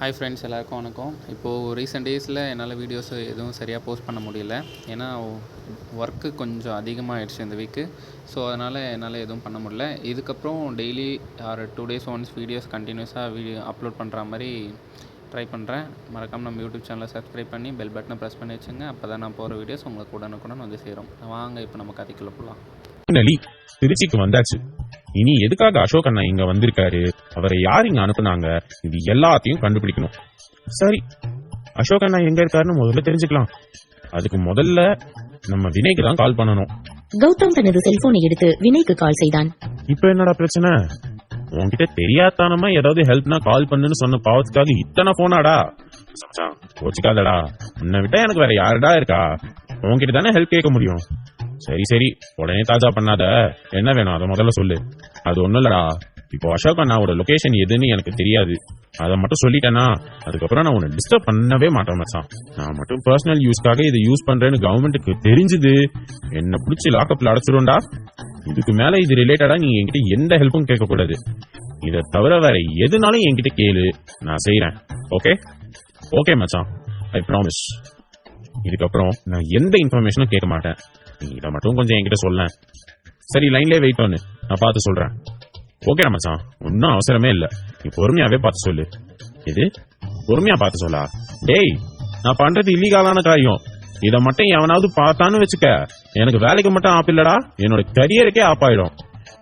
Hi friends, எல்லாருக்கும் வணக்கம். இப்போது ரீசெண்ட் டேஸில் என்னால் வீடியோஸ் எதுவும் சரியாக போஸ்ட் பண்ண முடியல. ஏன்னா ஒர்க்கு கொஞ்சம் அதிகமாகிடுச்சு இந்த வீக்கு. ஸோ அதனால் என்னால் எதுவும் பண்ண முடியல. இதுக்கப்புறம் டெய்லி ஒரு 2 days ஒன்ஸ் வீடியோஸ் கண்டினியூஸாக அப்லோட் பண்ணுற மாதிரி ட்ரை பண்ணுறேன். மறக்காமல் நம்ம யூடியூப் சேனலை சப்ஸ்கிரைப் பண்ணி பெல் பட்டனை ப்ரெஸ் பண்ணி வச்சுங்க. அப்போ தான் நான் போகிற வீடியோஸ் உங்களுக்கு உடனுக்குடன் வந்து சேரும். வாங்க இப்போ நம்ம கதைக்குள்ள போகலாம். திருச்சிக்கு வந்தாச்சு. இனி எதுக்காக அசோக் அண்ணா இங்க வந்திருக்காரு, அவரை யார் இங்க அனுப்புனாங்க, இது எல்லாத்தையும் கண்டுபிடிக்கணும். சரி, அசோக் அண்ணா எங்க இருக்காருன்னு முதல்ல தெரிஞ்சுக்கலாம். அதுக்கு முதல்ல நம்ம வினைக்கு தான் கால் பண்ணணும். கௌதம் தனது செல்போனை எடுத்து வினைக்கு கால் செய்தான். இப்ப என்னடா பிரச்சனை? உன்கிட்ட தெரியாதனமா ஏதாவது ஹெல்ப்னா கால் பண்ணுன்னு சொன்ன பாவத்துக்காக இத்தனை போனாடா? கோச்சுக்காதடா, உன்னை விட்டா எனக்கு வேற யாருடா இருக்கா? உன்கிட்ட தானே ஹெல்ப் கேட்க முடியும். சரி உடனே தாஜா பண்ணாத, என்ன வேணும் அதை முதல்ல சொல்லு. அது ஒண்ணும் இல்லடா, இப்போ அசோக் அண்ணாவோட லொகேஷன் எதுன்னு எனக்கு தெரியாது. அதை மட்டும் சொல்லிட்டேன்னா அதுக்கப்புறம் நான் உன்னை டிஸ்டர்ப் பண்ணவே மாட்டேன் மச்சான். நான் மட்டும் பர்சனல் யூஸ்க்காக இதை யூஸ் பண்றேன்னு கவர்மெண்ட்டுக்கு தெரிஞ்சது என்ன பிடிச்சி லாக்அப்ல அடைச்சிடும்டா. இதுக்கு மேல இது ரிலேட்டடா நீ என்கிட்ட எந்த ஹெல்ப்பும் கேட்க கூடாது. இதை தவிர வேற எதுனாலும் என்கிட்ட கேளு, நான் செய்யறேன். ஓகே ஓகே மச்சான், ஐ ப்ராமிஸ். இதுக்கப்புறம் நான் எந்த இன்ஃபர்மேஷனும் கேட்க மாட்டேன். நீ இதை மட்டும் கொஞ்சம் என்கிட்ட சொல்ல. சரி, லைன்லேயே வெயிட் பண்ணு, நான் பார்த்து சொல்றேன். ஓகே மச்சான், ஒன்னும் அவசரமே இல்ல, நீ பொறுமையாவே பார்த்து சொல்லு. இது பொறுமையா பார்த்து சொல்லா? டேய், நான் பண்றது இல்லீகலான காரியம். இதை மட்டும் எவனாவது பார்த்தான்னு வச்சுக்க, எனக்கு வேலைக்கு மட்டும் ஆப் இல்லடா, என்னோட கரியருக்கே ஆப் ஆயிடும்.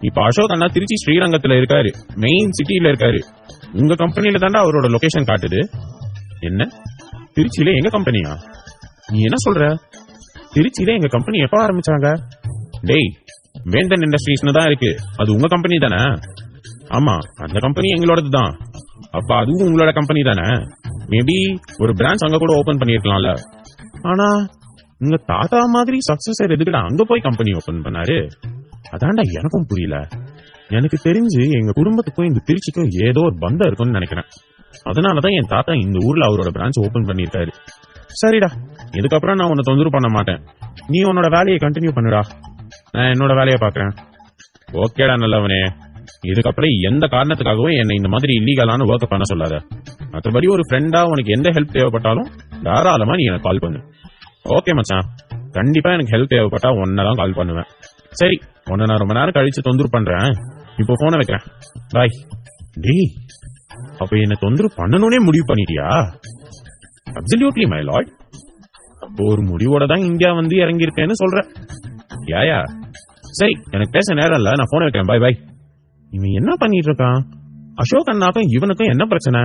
இப்ப அசோக் அண்ணா திருச்சி ஸ்ரீரங்கத்துல இருக்காரு, மெயின் சிட்டியில இருக்காரு. உங்க கம்பெனில தாண்டா அவரோட லொகேஷன் காட்டுது. என்ன, திருச்சியில எங்க கம்பெனியா? நீ என்ன சொல்ற? திருச்சியில எங்க கம்பெனி எப்ப ஆரம்பிச்சாங்க? டேய், வேந்தன் இண்டஸ்ட்ரீஸ்னு தான் இருக்கு, அது உங்க கம்பெனி தானே? ஆமா, அந்த கம்பெனி எங்களோடது தான். அப்ப அதுவும் உங்களோட கம்பெனி தானே? மேபி ஒரு பிரான்ச் அங்க கூட ஓபன் பண்ணிருக்கலாம்ல. ஆனா உங்க தாத்தா மாதிரி சக்சஸ் எதுக்கிட்ட அங்க போய் கம்பெனி ஓபன் பண்ணாரு? அதான்டா எனக்கும் புரியல. எனக்கு தெரிஞ்சு எங்க குடும்பத்துக்கும் இந்த திருச்சிக்கும் ஏதோ ஒரு பந்தம் இருக்கும்னு நினைக்கிறேன். அதனாலதான் என் தாத்தா இந்த ஊர்ல அவரோட பிரான்ச் ஓபன் பண்ணிருக்காரு. சரிடா, இதுக்கப்புறம் நான் உன்னை தொந்தரவு பண்ண மாட்டேன். நீ உன்னோட வேலையை கண்டினியூ பண்ணுடா, நான் என்னோட வேலையை பாக்குறேன். ஓகேடா நல்லவனே, இதுக்கப்புறம் எந்த காரணத்துக்காகவும் என்னை இந்த மாதிரி இல்லீகலான ஒர்க் பண்ண சொல்லாத. மற்றபடி ஒரு ஃப்ரெண்டா உனக்கு எந்த ஹெல்ப் தேவைப்பட்டாலும் தாராளமா நீ எனக்கு கால் பண்ணு. ஓகே மச்சான், கண்டிப்பா எனக்கு ஹெல்ப் தேவைப்பட்டா உன்னதான் கால் பண்ணுவேன். சரி, உன்னை நான் ரொம்ப நேரம் கழிச்சு தொந்தரவு பண்றேன். இப்போ போனை வைக்கிறேன், பாய். டேய், அப்ப என்ன தொந்தரவு பண்ணணும்னே முடிவு பண்ணிட்டியா? Absolutely my Lord. அப்போ ஒரு முடிவோட தான் இந்தியா வந்து இறங்கி இருக்கேன்னு சொல்ற. யாயா, சரி, எனக்கு பேச நேரம் இல்ல, நான் போன் வைக்கிறேன், பாய் பாய். இவன் என்ன பண்ணிட்டு இருக்கான்? அசோக் அண்ணாக்கும் இவனுக்கும் என்ன பிரச்சனை?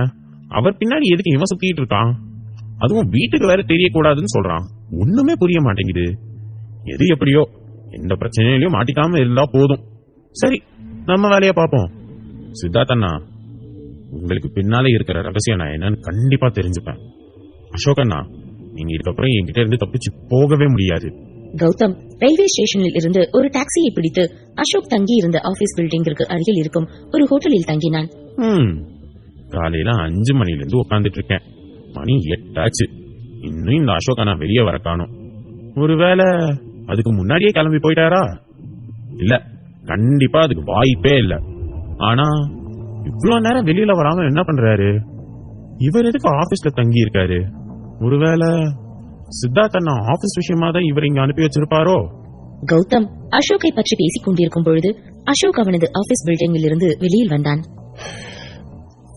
அவர் பின்னாடி எதுக்கு இவன் சுத்திட்டு இருக்கான்? அதுவும் வீட்டுக்கு வேற தெரியக்கூடாதுன்னு சொல்றான். ஒண்ணுமே புரிய மாட்டேங்குது. எது எப்படியோ, எந்த பிரச்சனையிலயும் மாட்டிக்காம இருந்தா போதும். சரி, நம்ம வேலையை பார்ப்போம். சித்தார்த் அண்ணா, உங்களுக்கு பின்னாலே இருக்கிற ரகசியம் நான் என்னன்னு கண்டிப்பா தெரிஞ்சுப்பேன். அசோக் அண்ணா, நீங்க இதுக்கப்புறம் என்கிட்ட இருந்து தப்பிச்சு போகவே முடியாது. கௌதம் ரயில்வே ஸ்டேஷனில் இருந்து ஒரு டாக்ஸியை பிடித்து அசோக் தங்கி இருந்த ஆபீஸ் பில்டிங்கிற்கு அருகில் இருக்கும் ஒரு ஹோட்டலில் தங்கினான். காலையில 5 மணில இருந்து உட்காந்துட்டு இருக்கேன், மணி 8 ஆச்சு. இன்னும் இந்த அசோக் அண்ணா வெளியே வர காணோம். ஒருவேளை அதுக்கு முன்னாடியே கிளம்பி போயிட்டாரா? இல்ல, கண்டிப்பா அதுக்கு வாய்ப்பே இல்ல. ஆனா இவ்வளவு நேரம் வெளியில வராம என்ன பண்றாரு? இவர் எதுக்கு ஆபீஸ்ல தங்கி இருக்காரு? ஒருவேளை சித்தார்த் அண்ணா ஆபீஸ் விஷயமா தான் இவர் இங்க அனுப்பி வச்சிருப்பாரோ? கௌதம் அசோக்கை பற்றி பேசிக் கொண்டிருக்கும் பொழுது அசோக் அவனது ஆபீஸ் பில்டிங்கில் இருந்து வெளியில் வந்தான்.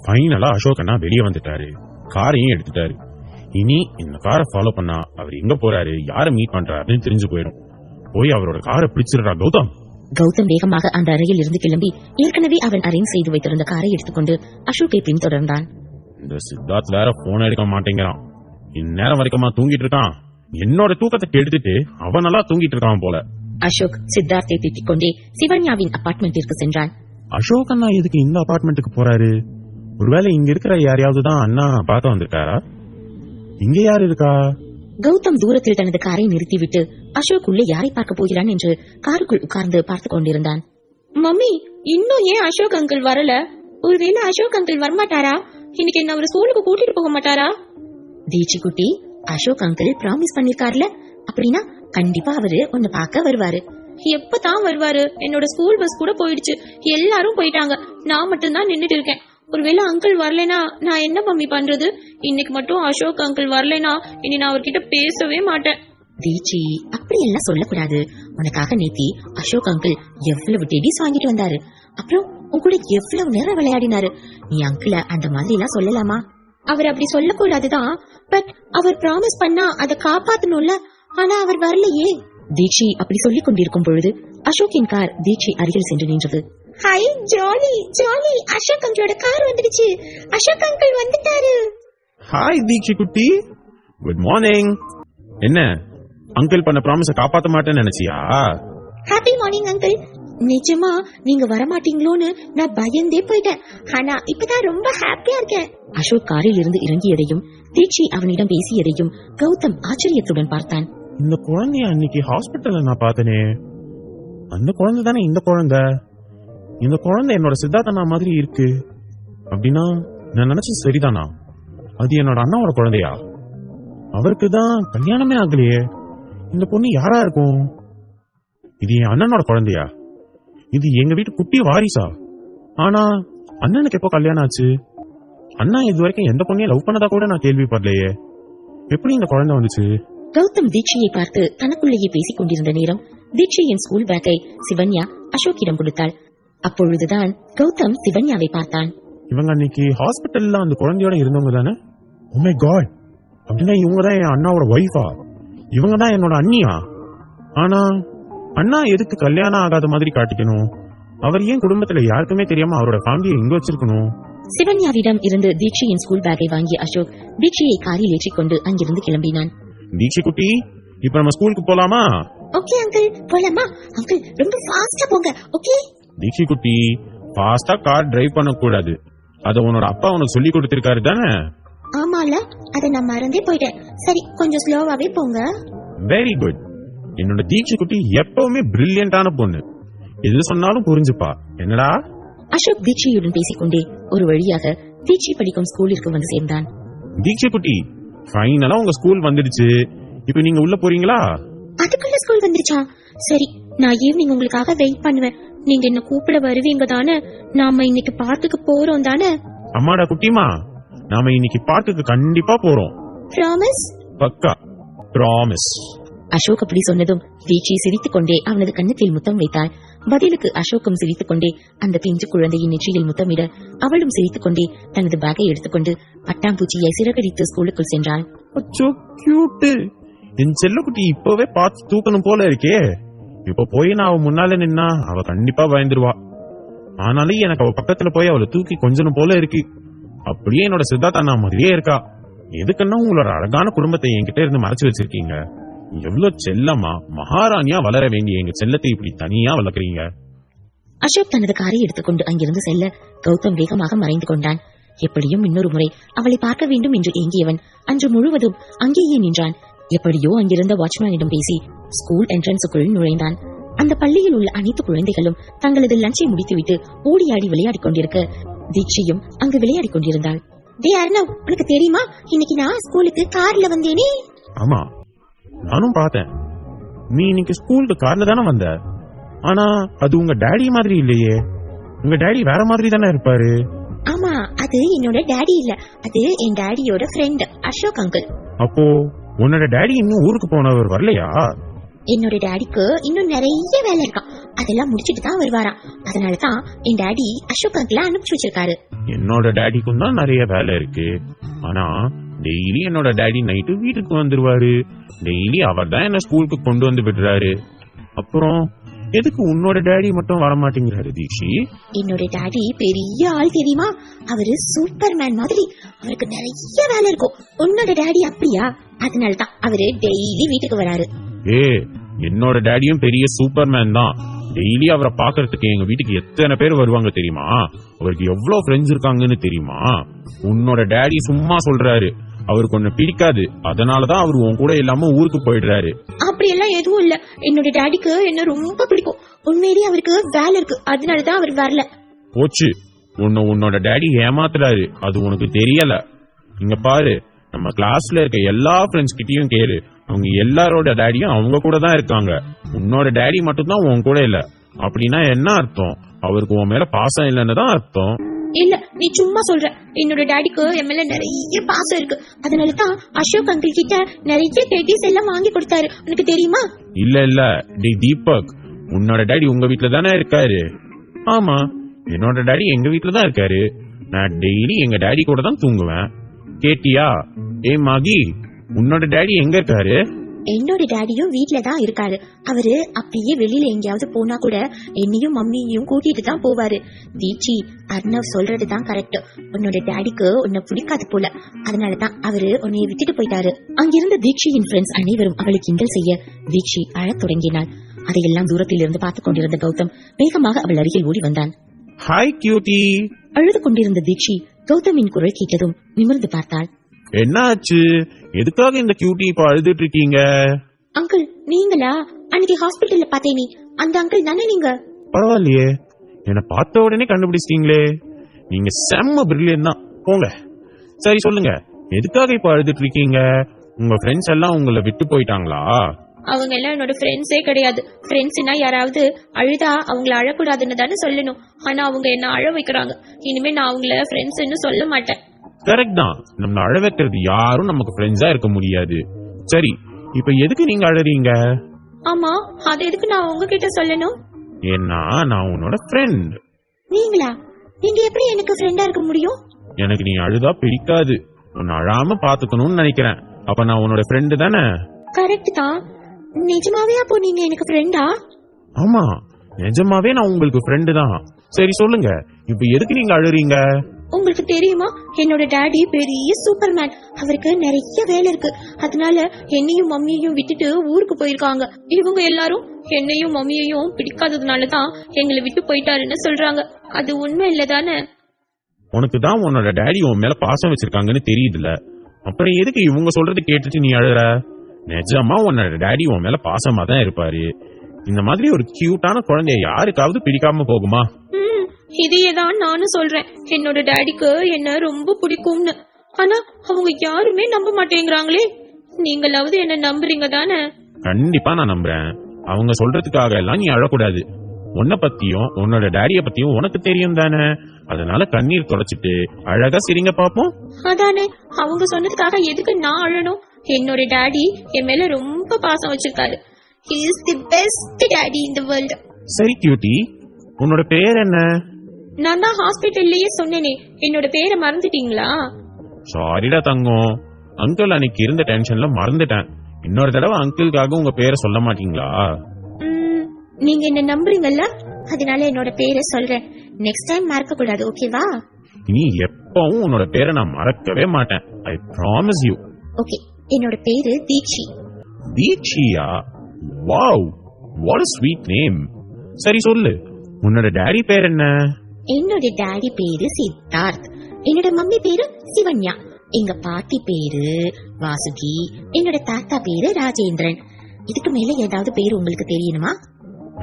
ஃபைனலா அசோக் அண்ணா வெளியே வந்துட்டாரு, காரையும் எடுத்துட்டாரு. இனி இந்த காரை ஃபாலோ பண்ணா அவர் எங்க போறாரு, யாரை மீட் பண்றாருன்னு தெரிஞ்சு போயிடும். போய் அவரோட காரை பிடிச்சிடுறா கௌதம். கௌதம் வேகமாக அந்த அறையில் இருந்து கிளம்பி ஏற்கனவே அவன் அரேஞ்ச் செய்து வைத்திருந்த காரை எடுத்துக்கொண்டு அசோக்கை பின்தொடர்ந்தான். இந்த சித்தார்த் வேற போன் எடுக்க மாட்டேங்கிறான். இந்நேரம் வரைக்குமா தூங்கிட்டு இருக்கான்? என்னோட தூக்கத்தை கெடுத்துட்டு அவன் நல்லா தூங்கிட்டு இருக்கான் போல. அசோக் சித்தார்த்தை திட்டிக் கொண்டே சிவன்யாவின் அபார்ட்மெண்டிற்கு சென்றான். அசோக் அண்ணா எதுக்கு இந்த அபார்ட்மெண்ட்டுக்கு போறாரு? ஒருவேளை இங்க இருக்கிற யாரையாவது தான் அண்ணா பார்க்க வந்திருக்காரா? இங்க யாரு இருக்கா? கௌதம் தூரத்தில் தனது காரை நிறுத்திவிட்டு அசோக் உள்ளே யாரை பார்க்க போகிறான் என்று காருக்குள் உட்கார்ந்து பார்த்துக் கொண்டிருந்தான். மம்மி, இன்னும் ஏன் அசோக் அங்கிள் வரல? ஒருவேளை அசோக் அங்கிள் வரமாட்டாரா? இன்னைக்கு என்ன அவர் ஸ்கூலுக்கு கூட்டிட்டு போக மாட்டாரா? தீச்சி குட்டி, அசோக் அங்கிள் ப்ராமிஸ் பண்ணிருக்காருல, அப்படின்னா கண்டிப்பா அவரு உன்னை பார்க்க வருவாரு. எப்பதான் வருவாரு? என்னோட ஸ்கூல் பஸ் கூட போயிடுச்சு, எல்லாரும் போயிட்டாங்க, நான் மட்டும் தான் நின்னுட்டு இருக்கேன். ஒருவேளை அங்கிள் வரலைனா நான் என்ன மம்மி பண்றது? இன்னைக்கு மட்டும் அசோக் அங்கிள் வரலைனா இனி நான் அவர்கிட்ட பேசவே மாட்டேன். தீச்சி, அப்படி எல்லாம் சொல்லக்கூடாது. உனக்காக நேத்தி அசோக் அங்கிள் எவ்வளவு டெடிஸ் வாங்கிட்டு வந்தாரு. அப்புறம் உன் கூட எவ்வளவு நேரம் விளையாடினாரு. நீ அங்கிள அந்த மாதிரி எல்லாம் சொல்லலாமா? அவர் அப்படி சொல்லக்கூடாதுதான். பட் அவர் ப்ராமிஸ் பண்ணா அதை காப்பாத்தணும்ல. ஆனா அவர் வரலையே. தீச்சி அப்படி சொல்லிக் கொண்டிருக்கும் பொழுது அசோக்கின் கார் தீச்சி அருகில் சென்று நின்றது. ஹை ஜாலி ஜாலி, அசோக் அங்கிளோட கார் வந்துடுச்சு. அசோக் அங்கிள் வந்துட்டாரு. ஹாய் தீக்ஷி குட்டி, குட் மார்னிங். என்ன அங்கிள் பண்ண ப்ராமிஸ காப்பாத்த மாட்டேன்னு நினைச்சியா? Happy morning uncle. நிஜமா நீங்க வரமாட்டீங்களோன்னு நான் பயந்தே போயிட்டேன். ஆனா இப்பதான் ரொம்ப ஹாப்பியா இருக்கேன். அசோக் காரில் இருந்து இறங்கியதையும் தீச்சி அவனிடம் பேசியதையும் கௌதம் ஆச்சரியத்துடன் பார்த்தான். இந்த குழந்தைய அன்னைக்கு ஹாஸ்பிட்டல்ல நான் பார்த்தனே, அந்த குழந்தை தானே இந்த குழந்தை. இந்த குழந்தை என்னோட சித்தார்த்தனா மாதிரி இருக்கு. அப்படின்னா நான் நினைச்சது சரிதானா? அது என்னோட அண்ணாவோட குழந்தையா? அவருக்கு தான் கல்யாணமே ஆகலையே. இந்த பொண்ணு யாரா இருக்கும்? இது என் அண்ணனோட குழந்தையா? இது எங்க வீட்டு குட்டி வாரிசா? ஆனா அண்ணனுக்கு எப்போ கல்யாணம் ஆச்சு? அண்ணா இது வரைக்கும் எந்த பொண்ணையும் லவ் பண்ணதா கூட நான் கேள்விப்படலையே. எப்படி இந்த குழந்தை வந்துச்சு? கௌதம் தீட்சியை பார்த்து தனக்குள்ளேயே பேசிக் கொண்டிருந்த நேரம் தீட்சியின் ஸ்கூல் பேக்கை சிவன்யா அசோக்கிடம் கொடுத்தாள். அப்பொழுதுதான் கௌதம் சிவன்யாவை பார்த்தான். இவங்க அன்னைக்கு ஹாஸ்பிட்டல்ல அந்த குழந்தையோட இருந்தவங்க தானே? ஓ மை காட், அப்படின்னா இவங்க தான் என் அண்ணாவோட ஒய்ஃபா? இவங்க தான் என்னோட அண்ணியா? ஆனா அண்ணா எதுக்கு கல்யாணம் ஆகாத மாதிரி காட்டிக்கணும்? அவர் ஏன் குடும்பத்துல யாருக்குமே தெரியாம அவரோட ஃபேமிலியை எங்க வச்சிருக்கணும்? சிவன்யாவிடம் இருந்து தீட்சியின் ஸ்கூல் பேக்கை வாங்கிய அசோக் தீட்சியை காரில் ஏற்றிக்கொண்டு அங்கிருந்து கிளம்பினான். தீட்சி குட்டி, இப்ப நம்ம ஸ்கூலுக்கு போலாமா? ஓகே அங்கிள், போலாமா? அங்கிள் ரொம்ப ஃபாஸ்டா போங்க. ஓகே தீட்சி குட்டி, ஃபாஸ்டா கார் டிரைவ் பண்ண கூடாது. அத உன்னோட அப்பா உனக்கு சொல்லி கொடுத்திருக்காரு தானே? ஆமால, அத நான் மறந்தே போயிட்டேன். சரி, கொஞ்சம் ஸ்லோவாவே போங்க. Very good. என்னோட தீட்சி குட்டி எப்பவுமே பிரில்லியண்டான பொண்ணு. எது சொன்னாலும் புரிஞ்சுப்பா. என்னடா? அசோக் தீட்சியுடன் பேசிக்கொண்டே ஒரு வழியாக தீட்சி படிக்கும் ஸ்கூலிற்கு வந்து சேர்ந்தான். தீட்சி குட்டி, ஃபைனலா உங்க ஸ்கூல் வந்துடுச்சு. இப்ப நீங்க உள்ள போறீங்களா? அதுக்குள்ள ஸ்கூல் வந்துருச்சா? சரி, நான் ஈவினிங் உங்களுக்காக வெயிட் பண்ணுவேன். நீங்க என்ன கூப்பிட வருவீங்க தானே? நாம இன்னைக்கு பார்க்குக்கு போறோம் தானே? அம்மாடா குட்டிமா, நாம இன்னைக்கு பார்க்குக்கு கண்டிப்பா போறோம். ப்ராமிஸ்? பக்கா ப்ராமிஸ். அசோக் அப்படி சொன்னதும் தீட்சி சிரித்துக் கொண்டே அவனது கன்னத்தில் முத்தம் வைத்தாள். பதிலுக்கு அசோக்கும் சிரித்துக் கொண்டே அந்த பிஞ்சு குழந்தையின் நெற்றியில் முத்தமிட அவளும் சிரித்துக் கொண்டே தனது பேக்கை எடுத்துக்கொண்டு பட்டாம்பூச்சியை சிறகடித்து ஸ்கூலுக்குள் சென்றாள். அச்சோ கியூட். என் செல்லக்குட்டி இப்பவே பார்த்து தூக்கணும் போல இருக்கே. இப்ப போய் நான் அவ முன்னால நின்னா அவ கண்டிப்பா பயந்துருவா. ஆனாலும் எனக்கு அவ பக்கத்துல போய் அவளை தூக்கி கொஞ்சணும் போல இருக்கு. அப்படியே என்னோட சித்தார்த்த அண்ணா மாதிரியே இருக்கா. எதுக்குன்னா உங்களோட அழகான குடும்பத்தை என்கிட்ட இருந்து மறைச்சு வச்சிருக்கீங்க. எவ்வளவு செல்லமா மகாராணியா வளர வேண்டிய எங்க செல்லத்தை இப்படி தனியா வளர்க்குறீங்க. அசோக் தனது காரை எடுத்துக்கொண்டு அங்கிருந்து செல்ல கௌதம் வேகமாக மறைந்து கொண்டான். எப்படியும் இன்னொரு முறை அவளை பார்க்க வேண்டும் என்று ஏங்கியவன் அன்று முழுவதும் அங்கேயே நின்றான். எப்படியோ அங்கிருந்த வாட்ச்மேனிடம் பேசி ஸ்கூல் என்ட்ரன்ஸுக்குள் நுழைந்தான். அந்த பள்ளியில் உள்ள அனைத்து குழந்தைகளும் தங்களது லஞ்சை முடித்துவிட்டு ஓடியாடி விளையாடிக் கொண்டிருக்க தீட்சியும் அங்கு விளையாடிக் கொண்டிருந்தாள். டே அர்ணவ், உனக்கு தெரியுமா இன்னைக்கு நான் ஸ்கூலுக்கு கார்ல வந்தேனே? ஆமா, நானும் பார்த்தேன். நீ இன்னைக்கு ஸ்கூலுக்கு கார்ல தானே வந்த. ஆனா அது உங்க டாடி மாதிரி இல்லையே. உங்க டாடி வேற மாதிரி தானே இருப்பாரு. ஆமா, அது என்னோட டாடி இல்ல, அது என் டாடியோட ஃப்ரெண்ட் அசோக் அங்கிள். அப்போ உன்னோட டாடி இன்னும் ஊருக்கு போனவர் வரலையா? என்னோட டாடிக்கு இன்னும் நிறைய வேலை இருக்கான். அதெல்லாம் முடிச்சிட்டு தான் வருவாராம். அதனாலதான் என் டாடி அசோக் அங்கிள அனுப்பிச்சு வச்சிருக்காரு. என்னோட டாடிக்கும் தான் நிறைய வேலை இருக்கு. ஆனா டெய்லி என்னோட டாடி நைட்டு வீட்டுக்கு வந்துருவாரு. டெய்லி அவர் தான் என்ன ஸ்கூலுக்கு கொண்டு வந்து விடுறாரு. அப்புறம் எதுக்கு உன்னோட டாடி மட்டும் வர மாட்டேங்கிறாரு தீக்ஷி? என்னோட டாடி பெரிய ஆள் தெரியுமா? அவரு சூப்பர்மேன் மாதிரி. அவருக்கு நிறைய வேலை இருக்கும். உன்னோட டாடி அப்படியா? அதனாலதான் அவரு டெய்லி வீட்டுக்கு வராரு. என்னோட டாடியும் பெரிய சூப்பர்மேன் தான். டெய்லி அவரை பாக்குறதுக்கு எங்க வீட்டுக்கு எத்தனை பேர் வருவாங்க தெரியுமா? அவருக்கு எவ்வளவு ஃப்ரெண்ட்ஸ் இருக்காங்கன்னு தெரியுமா? உன்னோட டாடி சும்மா சொல்றாரு. அவருக்கு ஒண்ணு பிடிக்காது, அதனாலதான் அவர் உன் கூட இல்லாம ஊருக்கு போயிடுறாரு. அப்படி எல்லாம் எதுவும் இல்ல. என்னோட டாடிக்கு என்ன ரொம்ப பிடிக்கும். உண்மையிலேயே அவருக்கு வேலை இருக்கு, அதனாலதான் அவர் வரல. போச்சு, உன்னோட டாடி ஏமாத்துறாரு. அது உனக்கு தெரியல. இங்க பாரு, நம்ம கிளாஸ்ல இருக்க எல்லா ஃப்ரெண்ட்ஸ் கிட்டயும் கேளு. அவங்க எல்லாரோட டாடியும் அவங்க கூட தான் இருக்காங்க. உன்னோட டாடி மட்டும் தான் உன் கூட இல்ல. அப்படின்னா என்ன அர்த்தம்? அவருக்கு உன் மேல பாசம் இல்லைன்னு தான் அர்த்தம். இல்ல நீ சும்மா சொல்ற. என்னோட டாடிக்கு என் மேல நிறைய பாசம் இருக்கு. அதனால தான் அசோக் அங்கிள் கிட்ட நிறைய டெடிஸ் எல்லாம் வாங்கி கொடுத்தாரு. உனக்கு தெரியுமா? இல்ல டேய் தீபக், உன்னோட டாடி உங்க வீட்டுல தானே இருக்காரு? ஆமா, என்னோட டாடி எங்க வீட்டுல தான் இருக்காரு. நான் டெய்லி எங்க டாடி கூட தான் தூங்குவேன். கேட்டியா? மாகி, உன்னோட டாடி எங்க இருக்காரு? என்னோட டாடியும் வீட்ல தான் இருக்காரு. அவரு அப்படியே வெளியில எங்கேயாவது போனா கூட என்னையும் மம்மியையும் கூட்டிட்டு தான் போவாரு. தீச்சி, அர்ணவ் சொல்றதுதான் கரெக்ட். உன்னோட டாடிக்கு உன்னை பிடிக்காது போல, அதனாலதான் அவரு உன்னைய விட்டுட்டு போயிட்டாரு. அங்கிருந்த தீக்ஷியின் ஃப்ரெண்ட்ஸ் அனைவரும் அவளை கிண்டல் செய்ய தீக்ஷி அழத் தொடங்கினாள். அதையெல்லாம் தூரத்தில் இருந்து பார்த்துக் கொண்டிருந்த கௌதம் வேகமாக அவள் அருகில் ஓடி வந்தான். Hi cutie. அழுது கொண்டிருந்த தீக்ஷி கௌதமின் குரல் கேட்டதும் நிமிர்ந்து பார்த்தாள். என்ன ஆச்சு? எதுக்காக இந்த கியூட்டி இப்ப அழுதுட்டு இருக்கீங்க? அங்கிள், நீங்களா? அன்னைக்கு ஹாஸ்பிட்டல்ல பார்த்தேனே அந்த அங்கிள் தானே நீங்க? பரவாயில்லையே, என்ன பார்த்த உடனே கண்டுபிடிச்சிட்டீங்களே. நீங்க செம்ம பிரில்லியன்ட் தான் போங்க. சரி சொல்லுங்க, எதுக்காக இப்ப அழுதுட்டு இருக்கீங்க? உங்க ஃப்ரெண்ட்ஸ் எல்லாம் உங்களை விட்டு போயிட்டாங்களா? அவங்க எல்லாம் என்னோட ஃப்ரெண்ட்ஸே கிடையாது. ஃப்ரெண்ட்ஸ்னா யாராவது அழுதா அவங்கள அழக்கூடாதுன்னு தானே சொல்லணும். ஆனா அவங்க என்ன அழ வைக்கிறாங்க. இனிமே நான் அவங்கள ஃப்ரெண்ட்ஸ்ன்னு சொல்ல மாட்டேன். கரெக்ட் தான், நம்ம அழ வைக்கிறது யாரும் நமக்கு ஃப்ரெண்ட்ஸா இருக்க முடியாது. சரி, இப்ப எதுக்கு நீங்க அழறீங்க? ஆமா, அது எதுக்கு நான் உங்ககிட்ட சொல்லணும்? ஏன்னா நான் உன்னோட ஃப்ரெண்ட். நீங்களா? நீங்க எப்படி எனக்கு ஃப்ரெண்டா இருக்க முடியும்? எனக்கு நீ அழுதா பிடிக்காது. உன்னை அழாம பாத்துக்கணும்னு நினைக்கிறேன். அப்ப நான் உன்னோட ஃப்ரெண்டு தானே? கரெக்ட் தான். நிஜமாவே அப்போ நீங்க எனக்கு ஃப்ரெண்டா? ஆமா, நிஜமாவே நான் உங்களுக்கு ஃப்ரெண்டு தான். சரி சொல்லுங்க, இப்ப எதுக்கு நீங்க அழுறீங்க? உங்களுக்கு தெரியுமா, என்னோட டாடி பெரிய சூப்பர்மேன். அவருக்கு நிறைய வேலை இருக்கு. அதனால என்னையும் மம்மியையும் விட்டுட்டு ஊருக்கு போயிருக்காங்க. இவங்க எல்லாரும் என்னையும் மம்மியையும் பிடிக்காததுனாலதான் எங்களை விட்டு போயிட்டாருன்னு சொல்றாங்க. அது உண்மை இல்லதானே? உனக்கு தான் உன்னோட டாடி உன் மேல பாசம் வச்சிருக்காங்கன்னு தெரியுதுல, அப்புறம் எதுக்கு இவங்க சொல்றது கேட்டுட்டு நீ அழுற? நிஜமா உன்னோட டாடி உன் மேல பாசமா தான் இருப்பாரு. இந்த மாதிரி ஒரு கியூட்டான குழந்தைய யாருக்காவது பிடிக்காம போகுமா? இதையேதான் நானும் சொல்றேன். என்னோட டாடிக்கு என்ன ரொம்ப பிடிக்கும்னு. ஆனா அவங்க யாருமே நம்ப மாட்டேங்கிறாங்களே. நீங்களாவது என்ன நம்புறீங்க தானே? கண்டிப்பா நான் நம்புறேன். அவங்க சொல்றதுக்காக எல்லாம் நீ அழக்கூடாது. உன்னை பத்தியும் உன்னோட டாடிய பத்தியும் உனக்கு தெரியும் தானே? அதனால கண்ணீர் தொடச்சிட்டு அழகா சிரிங்க பாப்போம். அதானே, அவங்க சொன்னதுக்காக எதுக்கு நான் அழணும்? என்னோட டாடி என் மேல ரொம்ப பாசம் வச்சிருக்காரு. He is the best daddy in the world. சரி கியூட்டி, உன்னோட பேர் என்ன? நான் தான் ஹாஸ்பிட்டல்லயே சொன்னேனே. என்னோட பேரை மறந்துட்டீங்களா? சாரிடா தங்கம், அங்கிள் அன்னைக்கு இருந்த டென்ஷன்ல மறந்துட்டேன். இன்னொரு தடவை அங்கிளுக்காக உங்க பேரை சொல்ல மாட்டீங்களா? நீங்க என்ன நம்புறீங்கல்ல, அதனால என்னோட பேரை சொல்றேன். நெக்ஸ்ட் டைம் மறக்க கூடாது, ஓகேவா? நீ எப்பவும் உன்னோட பேரை நான் மறக்கவே மாட்டேன். I promise you. ஓகே, என்னோட பேரு தீக்ஷி. தீக்ஷியா? Wow, what a sweet name. சரி சொல்லு, உன்னோட டாடி பேர் என்ன? என்னோட டாடி பேரு சித்தார்த். என்னோட மம்மி பேரு சிவன்யா. எங்க பாட்டி பேரு வாசுகி. என்னோட தாத்தா பேரு ராஜேந்திரன். இதுக்கு மேல ஏதாவது பேரு உங்களுக்கு தெரியணுமா?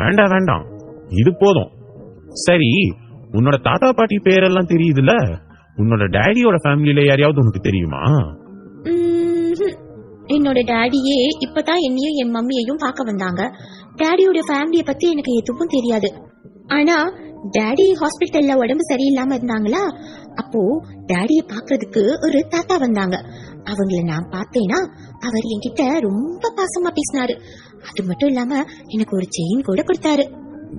வேண்டாம் வேண்டாம், இது போதும். சரி, உன்னோட தாத்தா பாட்டி பேரெல்லாம் தெரியுதுல, உன்னோட டாடியோட ஃபேமிலியில யாரையாவது உனக்கு தெரியுமா? என்னோட டாடியே இப்பதான் என்னையும் என் மம்மியையும் பார்க்க வந்தாங்க. டாடியோட ஃபேமிலிய பத்தி எனக்கு எதுவும் தெரியாது. ஆனா டாடி ஹாஸ்பிட்டல்ல உடம்பு சரியில்லாம இருந்தாங்களா, அப்போ டாடிய பாக்குறதுக்கு ஒரு தாத்தா வந்தாங்க. அவங்கள நான் பார்த்தேனா அவர் என்கிட்ட ரொம்ப பாசமா பேசினாரு. அது மட்டும் இல்லாம எனக்கு ஒரு செயின் கூட கொடுத்தாரு.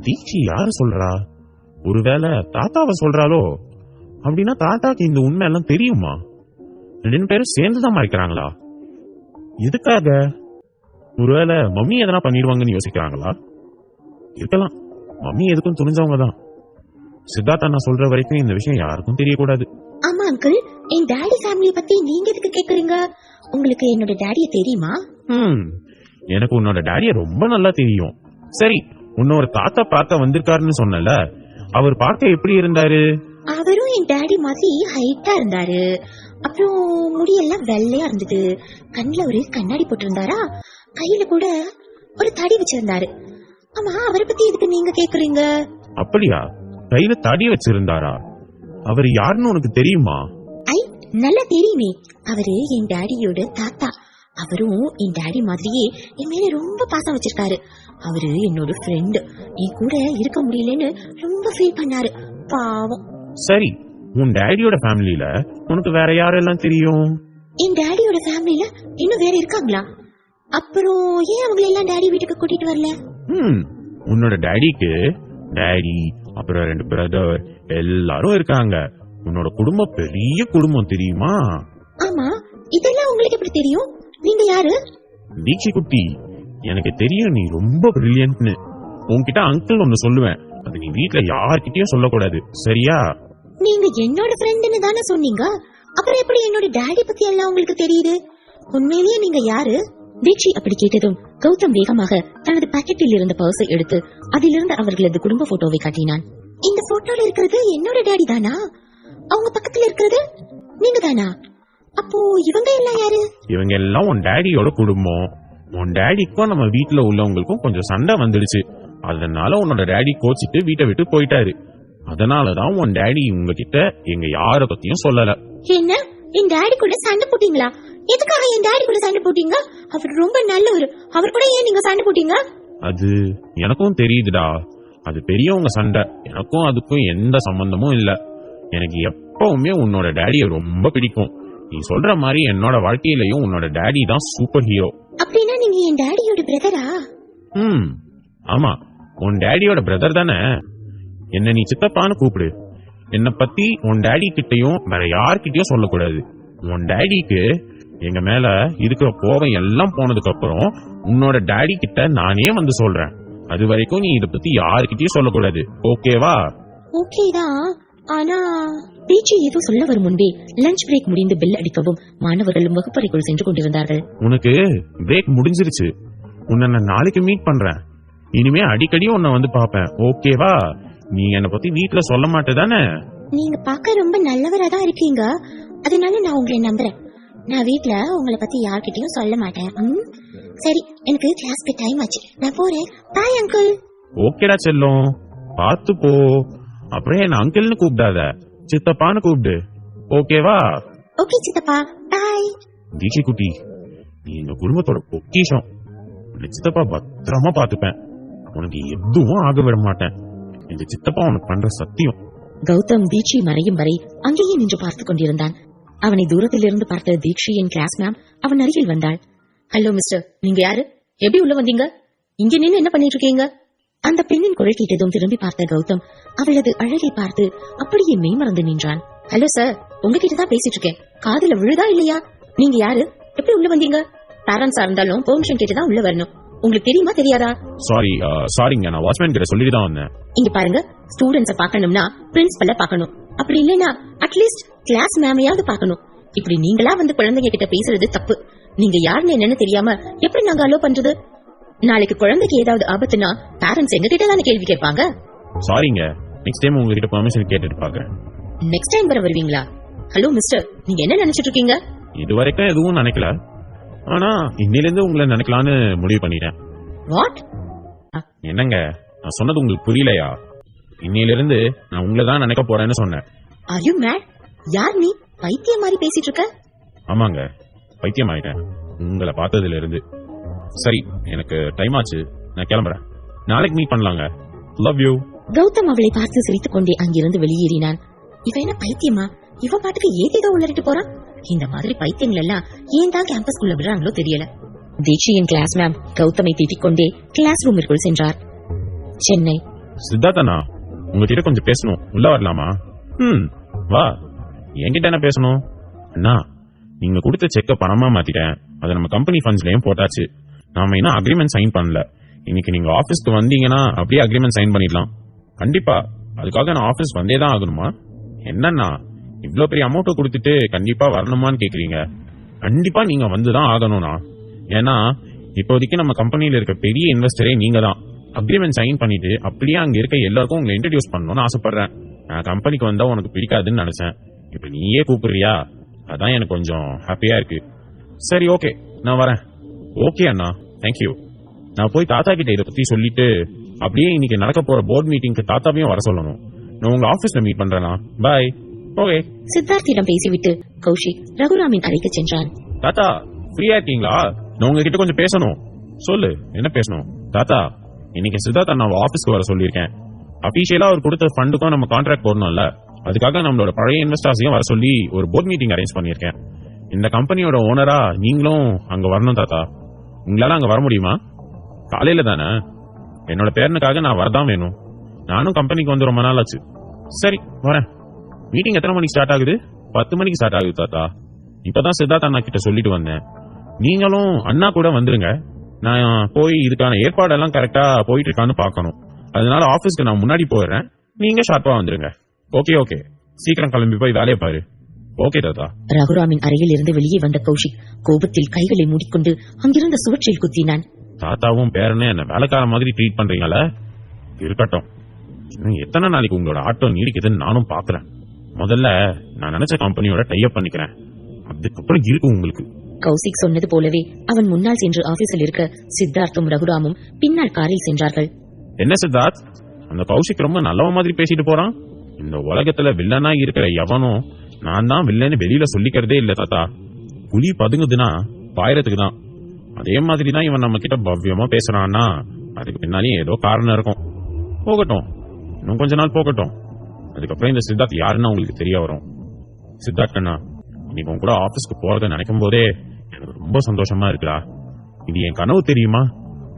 தீக்ஷி யாரு சொல்றா? ஒருவேளை தாத்தாவை சொல்றாளோ? அப்படின்னா தாத்தாக்கு இந்த உண்மை எல்லாம் தெரியுமா? ரெண்டு பேரும் சேர்ந்துதான் மறைக்கிறாங்களா? எதுக்காக? ஒருவேளை மம்மி எதனா பண்ணிடுவாங்கன்னு யோசிக்கிறாங்களா? இருக்கலாம், மம்மி எதுக்கும் துணிஞ்சவங்க தான். சித்தார்த்தா நான் சொல்ற வரைக்கும் இந்த விஷயம் யாருக்கும் தெரியக்கூடாது. ஆமா அங்கிள், என் டாடி ஃபேமிலிய பத்தி நீங்க எதுக்கு கேக்குறீங்க? உங்களுக்கு என்னோட டாடிய தெரியுமா? எனக்கு உன்னோட டாடிய ரொம்ப நல்லா தெரியும். சரி, உன்னோட தாத்தா பார்க்க வந்திருக்காருன்னு சொன்னல, அவர் பார்க்க எப்படி இருந்தாரு? அவரும் என் டாடி மாதிரி ஹைட்டா இருந்தாரு. அப்புறம் முடியெல்லாம் வெள்ளையா இருந்தது. கண்ணுல ஒரு கண்ணாடி போட்டிருந்தாரா, கையில கூட ஒரு தடி வச்சிருந்தாரு. ஆமா, அவரை பத்தி எதுக்கு நீங்க கேக்குறீங்க? அப்படியா, கையில தடி வச்சிருந்தாரா? அவர் யாருன்னு உனக்கு தெரியுமா? ஐ, நல்லா தெரியுமே. அவரு என் டாடியோட தாத்தா. அவரும் என் டாடி மாதிரியே என் மேல ரொம்ப பாசம் வச்சிருக்காரு. அவரு என்னோட ஃப்ரெண்டு. என் கூட இருக்க முடியலன்னு ரொம்ப ஃபீல் பண்ணாரு, பாவம். சரி, உன் டேடியோட ஃபேமிலியில உனக்கு வேற யாரெல்லாம் தெரியும்? என் டாடியோட ஃபேமிலில இன்னும் வேற இருக்காங்களா? அப்புறம் ஏன் அவங்களை எல்லாம் டாடி வீட்டுக்கு கூட்டிட்டு வரல? உன்னோட டேடிக்கு டேடி அப்புறம் 2 பிரதர் எல்லாரும் இருக்காங்க. உன்னோட குடும்பம் பெரிய குடும்பம் தெரியுமா? ஆமா, இதெல்லாம் உங்களுக்கு எப்படி தெரியும்? நீங்க யாரு? தீக்ஷி குட்டி, எனக்கு தெரியும் நீ ரொம்ப பிரில்லியன்ட்னு. உன்கிட்ட அங்கிள் ஒன்னு சொல்லுவேன், அது நீ வீட்ல யார்கிட்டயும் சொல்லக்கூடாது, சரியா? நீங்க என்னோட ஃப்ரெண்டுன்னு தானே சொன்னீங்க, அப்புறம் எப்படி என்னோட டாடி பத்தி எல்லாம் உங்களுக்கு தெரியுது? உண்மையிலேயே நீங்க யாரு? தீக்ஷி அப்படி கேட்டதும் கௌதம் வேகமாக தனது பாக்கெட்டில் இருந்த பர்ஸை எடுத்து அதிலிருந்து அவர்களது குடும்ப போட்டோவை காட்டினான். இந்த போட்டோல இருக்கிறது என்னோட டாடி தானா? அவங்க பக்கத்துல இருக்கிறது நீங்க தானா? அப்போ இவங்க எல்லாம் யாரு? இவங்க எல்லாம் உன் டேடியோட குடும்பம். உன் டேடிக்கும் நம்ம வீட்டுல உள்ளவங்களுக்கும் கொஞ்சம் சண்டை வந்துடுச்சு. அதனால உன்னோட டேடி கோச்சிட்டு வீட்டை விட்டு போயிட்டாரு. அதனாலதான் உன் டேடி உங்ககிட்ட எங்க யார பத்தியும் சொல்லல. என்ன, என் டாடி கூட சண்டை போட்டீங்களா? எதுக்காக என் டாடி கூட சண்டை போட்டீங்க? அவர் ரொம்ப நல்லவர், அவர் கூட ஏன் நீங்க சண்டை போட்டீங்க? அது எனக்கும் தெரியுதுடா, அது பெரியவங்க சண்டை. எனக்கும் அதுக்கும் எந்த சம்பந்தமும் இல்ல. எனக்கு எப்பவுமே உன்னோட டேடிய ரொம்ப பிடிக்கும். நீ சொல்ற மாதிரி என்னோட வாழ்க்கையிலயும் உன்னோட டேடி தான் சூப்பர் ஹீரோ. அப்படின்னா நீங்க என் டாடியோட பிரதரா? ஆமா, உன் டேடியோட பிரதர் தானே. என்ன நீ சித்தப்பான்னு கூப்பிடு. என்ன பத்தி உன் டேடி கிட்டயும் வேற யார்கிட்டயும் சொல்லக்கூடாது. உன் டேடிக்கு எங்க மேல இருக்கிற கோபம் எல்லாம் போனதுக்கு அப்புறம் உன்னோட டேடி கிட்ட நானே வந்து சொல்றேன். அது வரைக்கும் நீ இத பத்தி யாருக்கிட்டயும் சொல்லக்கூடாது, ஓகேவா? ஓகேதான். ஆனா தீக்ஷி ஏதோ சொல்ல வரும் முன்பே லஞ்ச் பிரேக் முடிந்து பெல் அடிக்கவும் மாணவர்களும் வகுப்பறைக்குள் சென்று கொண்டிருந்தார்கள். உனக்கு பிரேக் முடிஞ்சிருச்சு. உன்னை நான் நாளைக்கு மீட் பண்றேன். இனிமே அடிக்கடி உன்னை வந்து பாப்பேன், ஓகேவா? நீ என்ன பத்தி வீட்டுல சொல்ல மாட்டேதானே? நீங்க பார்க்க ரொம்ப நல்லவரா தான் இருக்கீங்க, அதனால நான் உங்களை நம்புறேன். நான் வீட்ல உங்களை பத்தி யார்கிட்டயும் சொல்ல மாட்டேன். சரி, எனக்கு கிளாஸ்க்கு டைம் ஆச்சு, நான் போறேன். Bye uncle. ஓகேடா செல்லம், பாத்து போ. அப்புறம் என்ன அங்கிள்னு கூப்பிடாத, சித்தப்பான்னு கூப்பிடு, ஓகேவா? ஓகே சித்தப்பா, பாய். தீக்ஷி குட்டி, நீ எங்க குடும்பத்தோட பொக்கிஷம். உன்னை சித்தப்பா பத்திரமா பாத்துப்பேன். உனக்கு எதுவும் ஆக விட மாட்டேன். இந்த சித்தப்பா உனக்கு பண்ற சத்தியம். கௌதம் தீக்ஷி மறையும் வரை அங்கேயே நின்று பார்த்துக் கொண்டிருந்தான். அவனை தூரத்திலிருந்து பார்த்த தீக்ஷியின் கிளாஸ் மேம் அவன் அருகில் வந்தாள். ஹலோ மிஸ்டர், நீங்க யாரு? எப்படி உள்ள வந்தீங்க? இங்க நின்று என்ன பண்ணிட்டு இருக்கீங்க? அந்த பெண்ணின் குரல் கேட்டதும் திரும்பி பார்த்த கௌதம் அவளது அழகை பார்த்து அப்படியே மெய்மறந்து நின்றான். ஹலோ சார், உங்ககிட்ட தான் பேசிட்டு இருக்கேன், காதுல விழுதா இல்லையா? நீங்க யாரு? எப்படி உள்ள வந்தீங்க? பேரண்ட்ஸா இருந்தாலும் பெர்மிஷன் கேட்டுதான் உள்ள வரணும். உங்களுக்கு தெரியுமா தெரியாதா? சாரிங்க, நான் வாட்ச்மேன் கிட்ட சொல்லி தான் வந்தேன். இங்க பாருங்க, ஸ்டூடெண்ட்ஸ பாக்கணும்னா பிரின்சிபல்ல பாக்கணும், அப்படி இல்லைன்னா அட்லீஸ்ட் கிளாஸ் மேமையாவது பாக்கணும். இப்படி நீங்களா வந்து குழந்தைங்க கிட்ட பேசுறது தப்பு. நீங்க யாருன்னு என்னன்னு தெரியாம எப்படி நாங்க அலோ பண்றது? நாளைக்கு குழந்தைக்கு ஏதாவது ஆபத்துனா பேரண்ட்ஸ் எங்க கிட்ட தானே கேள்வி கேட்பாங்க. சாரிங்க, நெக்ஸ்ட் டைம் உங்ககிட்ட பெர்மிஷன் கேட்டுட்டு பாக்குறேன். நெக்ஸ்ட் டைம் வர வருவீங்களா? ஹலோ மிஸ்டர், நீங்க என்ன நினைச்சிட்டு இருக்கீங்க? இது வரைக்கும் எதுவும் நினைக்கல, ஆனா இன்னில இருந்து உங்களை நினைக்கலான்னு முடிவு பண்ணிட்டேன். வாட்? என்னங்க, நான் சொன்னது உங்களுக்கு புரியலையா? இன்னில இருந்து நான் உங்களை தான் நினைக்க போறேன்னு சொன்னேன். Are you mad? யார் நீ? பைத்தியம் மாதிரி பேசிட்டு இருக்க? ஆமாங்க, பைத்தியம் ஆயிட்டேன் உங்களை பார்த்ததுல இருந்து. சரி, எனக்கு டைம் ஆச்சு, நான் கிளம்புறேன். நாளைக்கு மீட் பண்ணலாங்க. Love you. கௌதம் அவளை பார்த்து சிரித்துக் கொண்டே அங்கிருந்து வெளியேறினான். இவன் என்ன பைத்தியமா? இவன் பாட்டுக்கு ஏதேதோ உளறிட்டு போறான். இந்த மாதிரி பைத்தியங்கள் எல்லாம் ஏன் தான் கேம்பஸ்குள்ள விடுறாங்களோ தெரியல. தீக்ஷியின் கிளாஸ் மேம் கௌதமை திட்டிக் கொண்டே கிளாஸ் ரூமிற்குள் சென்றார். சென்னை. சித்தார்த்தனா, உங்ககிட்ட கொஞ்சம் பேசணும், உள்ள வரலாமா? வா. என்கிட்ட என்ன பேசணும்? அண்ணா, நீங்க கொடுத்த செக்க பணமா மாத்திட்டேன். அதை நம்ம கம்பெனி ஃபண்ட்ஸ்லயும் போட்டாச்சு. நாம இன்னும் அக்ரிமெண்ட் சைன் பண்ணல. இன்னைக்கு நீங்க ஆபீஸ்க்கு வந்தீங்கன்னா அப்படியே அக்ரிமெண்ட் சைன் பண்ணிடலாம். கண்டிப்பா, அதுக்காக நான் ஆபீஸ் வந்தே தான் ஆகணுமா? என்னன்னா இவ்வளவு பெரிய அமௌண்ட் கொடுத்துட்டு கண்டிப்பா வரணுமான்னு கேக்குறீங்க. கண்டிப்பா நீங்க வந்துதான் ஆகணும்னா. ஏன்னா இப்போதைக்கு நம்ம கம்பெனியில இருக்க பெரிய இன்வெஸ்டரே நீங்க தான். அக்ரிமெண்ட் சைன் பண்ணிட்டு அப்படியே அங்க இருக்க எல்லாருக்கும் உங்களை இன்ட்ரடியூஸ் பண்ணணும்னு ஆசைப்படுறேன். நான் கம்பெனிக்கு வந்தா உனக்கு பிடிக்காதுன்னு நினைச்சேன், இப்ப நீயே கூப்பிடுறியா? அதான் எனக்கு கொஞ்சம் ஹாப்பியா இருக்கு. சரி, ஓகே, நான் வரேன். ஓகே அண்ணா, தேங்க்யூ. நான் போய் தாத்தா கிட்ட இதை பத்தி சொல்லிட்டு அப்படியே இன்னைக்கு நடக்க போற போர்ட் மீட்டிங்க்கு தாத்தாவையும் வர சொல்லணும். நான் உங்க ஆபீஸ்ல மீட் பண்றேனா? பாய். ஓகே. சித்தார்த்திடம் பேசிவிட்டு கௌஷிக் ரகுராமின் அறைக்கு சென்றான். தாத்தா, ஃப்ரீயா இருக்கீங்களா? நான் உங்ககிட்ட கொஞ்சம் பேசணும். சொல்லு, என்ன பேசணும்? தாத்தா, இன்னைக்கு சித்தார்த்தா நான் ஆபீஸ்க்கு வர சொல்லியிருக்கேன். அபிஷியலா அவர் கொடுத்த ஃபண்டுக்கும் நம்ம கான்ட்ராக்ட் போடணும்ல, அதுக்காக நம்மளோட பழைய இன்வெஸ்டர்ஸையும் வர சொல்லி ஒரு போர்ட் மீட்டிங் அரேஞ்ச் பண்ணியிருக்கேன். இந்த கம்பெனியோட ஓனரா நீங்களும் அங்க வரணும் தாத்தா. உங்களால அங்க வர முடியுமா? காலையில தானே? என்னோட பேரனுக்காக நான் வரதான் வேணும். நானும் கம்பெனிக்கு வந்து ரொம்ப நாள் ஆச்சு. சரி வரேன். மீட்டிங் எத்தனை மணிக்கு ஸ்டார்ட் ஆகுது? 10 மணிக்கு ஸ்டார்ட் ஆகுது தாத்தா. இப்பதான் சித்தார்த் அண்ணா கிட்ட சொல்லிட்டு வந்தேன். நீங்களும் அண்ணா கூட வந்துருங்க. நான் போய் இதுக்கான ஏற்பாடெல்லாம் கரெக்டா போயிட்டு இருக்கான்னு பார்க்கணும். அதனால ஆபீஸ்க்கு நான் முன்னாடி போயிடுறேன். நீங்க ஷார்ப்பா வந்துருங்க. ஓகே சீக்கிரம் கிளம்பி போய் வேலையை பாரு. ஓகே தாத்தா. ரகுராமின் அறையில் இருந்து வெளியே வந்த கௌஷிக் கோபத்தில் கைகளை மூடிக்கொண்டு அங்கிருந்த சுவற்றில் குத்தினான். தாத்தாவும் பேரனே என்ன வேலைக்கார மாதிரி ட்ரீட் பண்றீங்களா? இருக்கட்டும். இன்னும் எத்தனை நாளைக்கு உங்களோட ஆட்டோ நீடிக்குதுன்னு நானும் பாக்குறேன். முதல்ல நான் நினைச்ச கம்பெனியோட டைப் பண்ணிக்கிறேன். அதுக்கப்புறம் இருக்கும் உங்களுக்கு. கௌசிக் சொன்னது போலவே அவன் முன்னால் சென்று ஆபீஸில் இருக்க சித்தார்த்தும் ரகுராமும் பின்னால் காரில் சென்றார்கள். என்ன சித்தார்த், அந்த கௌஷிக் ரொம்ப நல்லவ மாதிரி பேசிட்டு போறான். இந்த உலகத்துல வில்லனா இருக்கிற எவனும் நான் தான் வில்லன்னு வெளியில சொல்லிக்கிறதே இல்ல தாத்தா. புலி பதுங்குதுன்னா பாயறதுக்கு தான். அதே மாதிரி தான் இவன் நம்ம கிட்ட பவ்யமா பேசுறான்னா அதுக்கு பின்னாலேயே ஏதோ காரணம் இருக்கும். போகட்டும், இன்னும் கொஞ்ச நாள் போகட்டும். அதுக்கப்புறம் இந்த சித்தார்த் யாருன்னு உங்களுக்கு தெரிய வரும். சித்தார்த் அண்ணா, இன்னைக்கு உன் கூட ஆபீஸ்க்கு போறதை நினைக்கும் போதே எனக்கு ரொம்ப சந்தோஷமா இருக்குடா. இது என் கனவு தெரியுமா?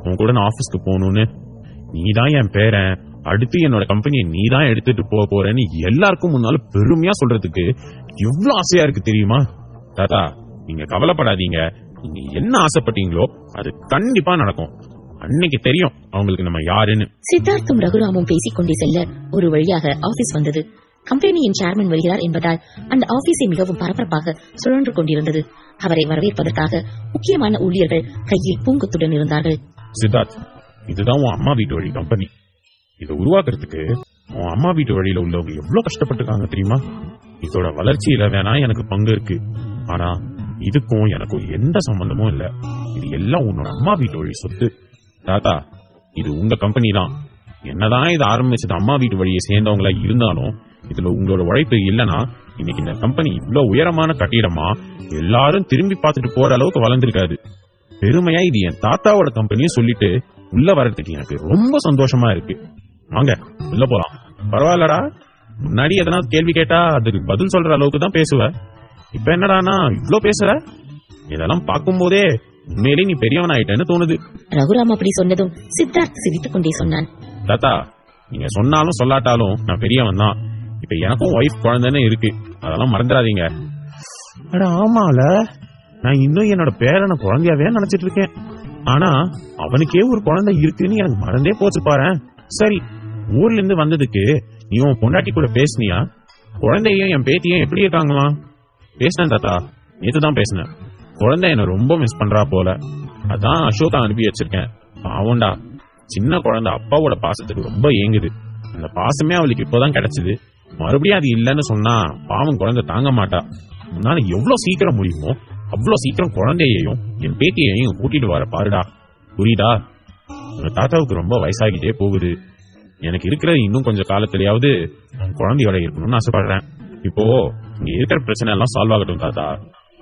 உன் கூட நான் ஆபீஸ்க்கு போகணும்னு. நீதான் என் பேரன், அடுத்து என்னோட கம்பெனியை நீதான் எடுத்துட்டு போக போறேன்னு எல்லாருக்கும் முன்னால பெருமையா சொல்றதுக்கு எவ்வளவு ஆசையா இருக்கு தெரியுமா? தாத்தா, நீங்க கவலைப்படாதீங்க. நீங்க என்ன ஆசைப்பட்டீங்களோ அது கண்டிப்பா நடக்கும். அன்னைக்கு தெரியும் அவங்களுக்கு நம்ம யாருன்னு. சித்தார்த்தும் ரகுராமும் பேசிக்கொண்டே செல்ல ஒரு வழியாக ஆபீஸ் வந்தது. கம்பெனியின் சேர்மன் வருகிறார் என்பதால் அந்த ஆபீஸை மிகவும் பரபரப்பாக சுழன்று கொண்டிருந்தது. அவரை வரவேற்பதற்காக முக்கியமான ஊழியர்கள் கையில் பூங்கொத்துடன் இருந்தார்கள். சித்தார்த், இதுதான் உன் அம்மா வீட்டு வழி கம்பெனி. இதை உருவாக்குறதுக்கு உன் அம்மா வீட்டு வழியில உள்ளவங்க எவ்வளவு கஷ்டப்பட்டிருக்காங்க தெரியுமா? இதோட வளர்ச்சியில வேணா எனக்கு பங்கு இருக்கு. ஆனா இதுக்கும் எனக்கும் எந்த சம்பந்தமும் இல்ல. இது எல்லாம் உன்னோட அம்மா வீட்டு வழி சொத்து. தாத்தா, இது உங்க கம்பெனி தான். என்னதான் இது ஆரம்பிச்சது அம்மா வீட்டு வழியை சேர்ந்தவங்களா இருந்தாலும் இதுல உங்களோட உழைப்பு இல்லைன்னா இன்னைக்கு இந்த கம்பெனி இவ்வளவு உயரமான கட்டிடமா எல்லாரும் திரும்பி பார்த்துட்டு போற அளவுக்கு வளர்ந்துருக்காது. பெருமையா இது என் தாத்தாவோட கம்பெனியும் சொல்லிட்டு உள்ள வர்றதுக்கு எனக்கு ரொம்ப சந்தோஷமா இருக்கு. வாங்க உள்ள போலாம். பரவாயில்லடா, முன்னாடி எதனா கேள்வி கேட்டா அதுக்கு பதில் சொல்ற அளவுக்கு தான் பேசுவ. இப்ப என்னடானா இவ்ளோ பேசுற? இதெல்லாம் பார்க்கும் போதே உண்மையிலே நீ பெரியவன் ஆயிட்டேன்னு தோணுது. ரகுராம் அப்படி சொன்னதும் சித்தார்த் சிரித்துக் கொண்டே சொன்னான். தாத்தா, நீங்க சொன்னாலும் சொல்லாட்டாலும் நான் பெரியவன் தான். இப்ப எனக்கும் ஒய்ஃப் குழந்தைன்னு இருக்கு, அதெல்லாம் மறந்துடாதீங்க. அட ஆமால, நான் இன்னும் என்னோட பேரனை குழந்தையாவே நினைச்சிட்டு இருக்கேன். ஆனா அவனுக்கே ஒரு குழந்தை இருக்குன்னு எனக்கு மறந்தே போச்சு பாரு. சரி, ஊர்ல இருந்து வந்ததுக்கு நீ உன் பொண்டாட்டி கூட பேசுனியா? குழந்தையும் என் பேத்தியும் எப்படி இருக்காங்களா? பேசினேன் தாத்தா, நேத்து தான் பேசினேன். குழந்தை என்ன ரொம்ப மிஸ் பண்றா போல. அதான் அசோகா அனுப்பி வச்சிருக்கேன். பாவண்டா, சின்ன குழந்தை அப்பாவோட பாசத்துக்கு ரொம்ப ஏங்குது. அந்த பாசமே அவளுக்கு இப்பதான் கிடைச்சது. மறுபடியும் அது இல்லைன்னு சொன்னா பாவம் குழந்தை தாங்க மாட்டா. முன்னால எவ்வளவு சீக்கிரம் முடியுமோ அவ்வளவு சீக்கிரம் குழந்தையையும் என் பேத்தியையும் கூட்டிட்டு வர பாருடா. புரியுதா? உங்க தாத்தாவுக்கு ரொம்ப வயசாகிட்டே போகுது. எனக்கு இருக்கிற இன்னும் கொஞ்சம் காலத்திலேயாவது குழந்தையோட இருக்கணும்னு ஆசைப்படுறேன். இப்போ இங்க இருக்கிற பிரச்சனை எல்லாம் சால்வ் ஆகட்டும் தாத்தா.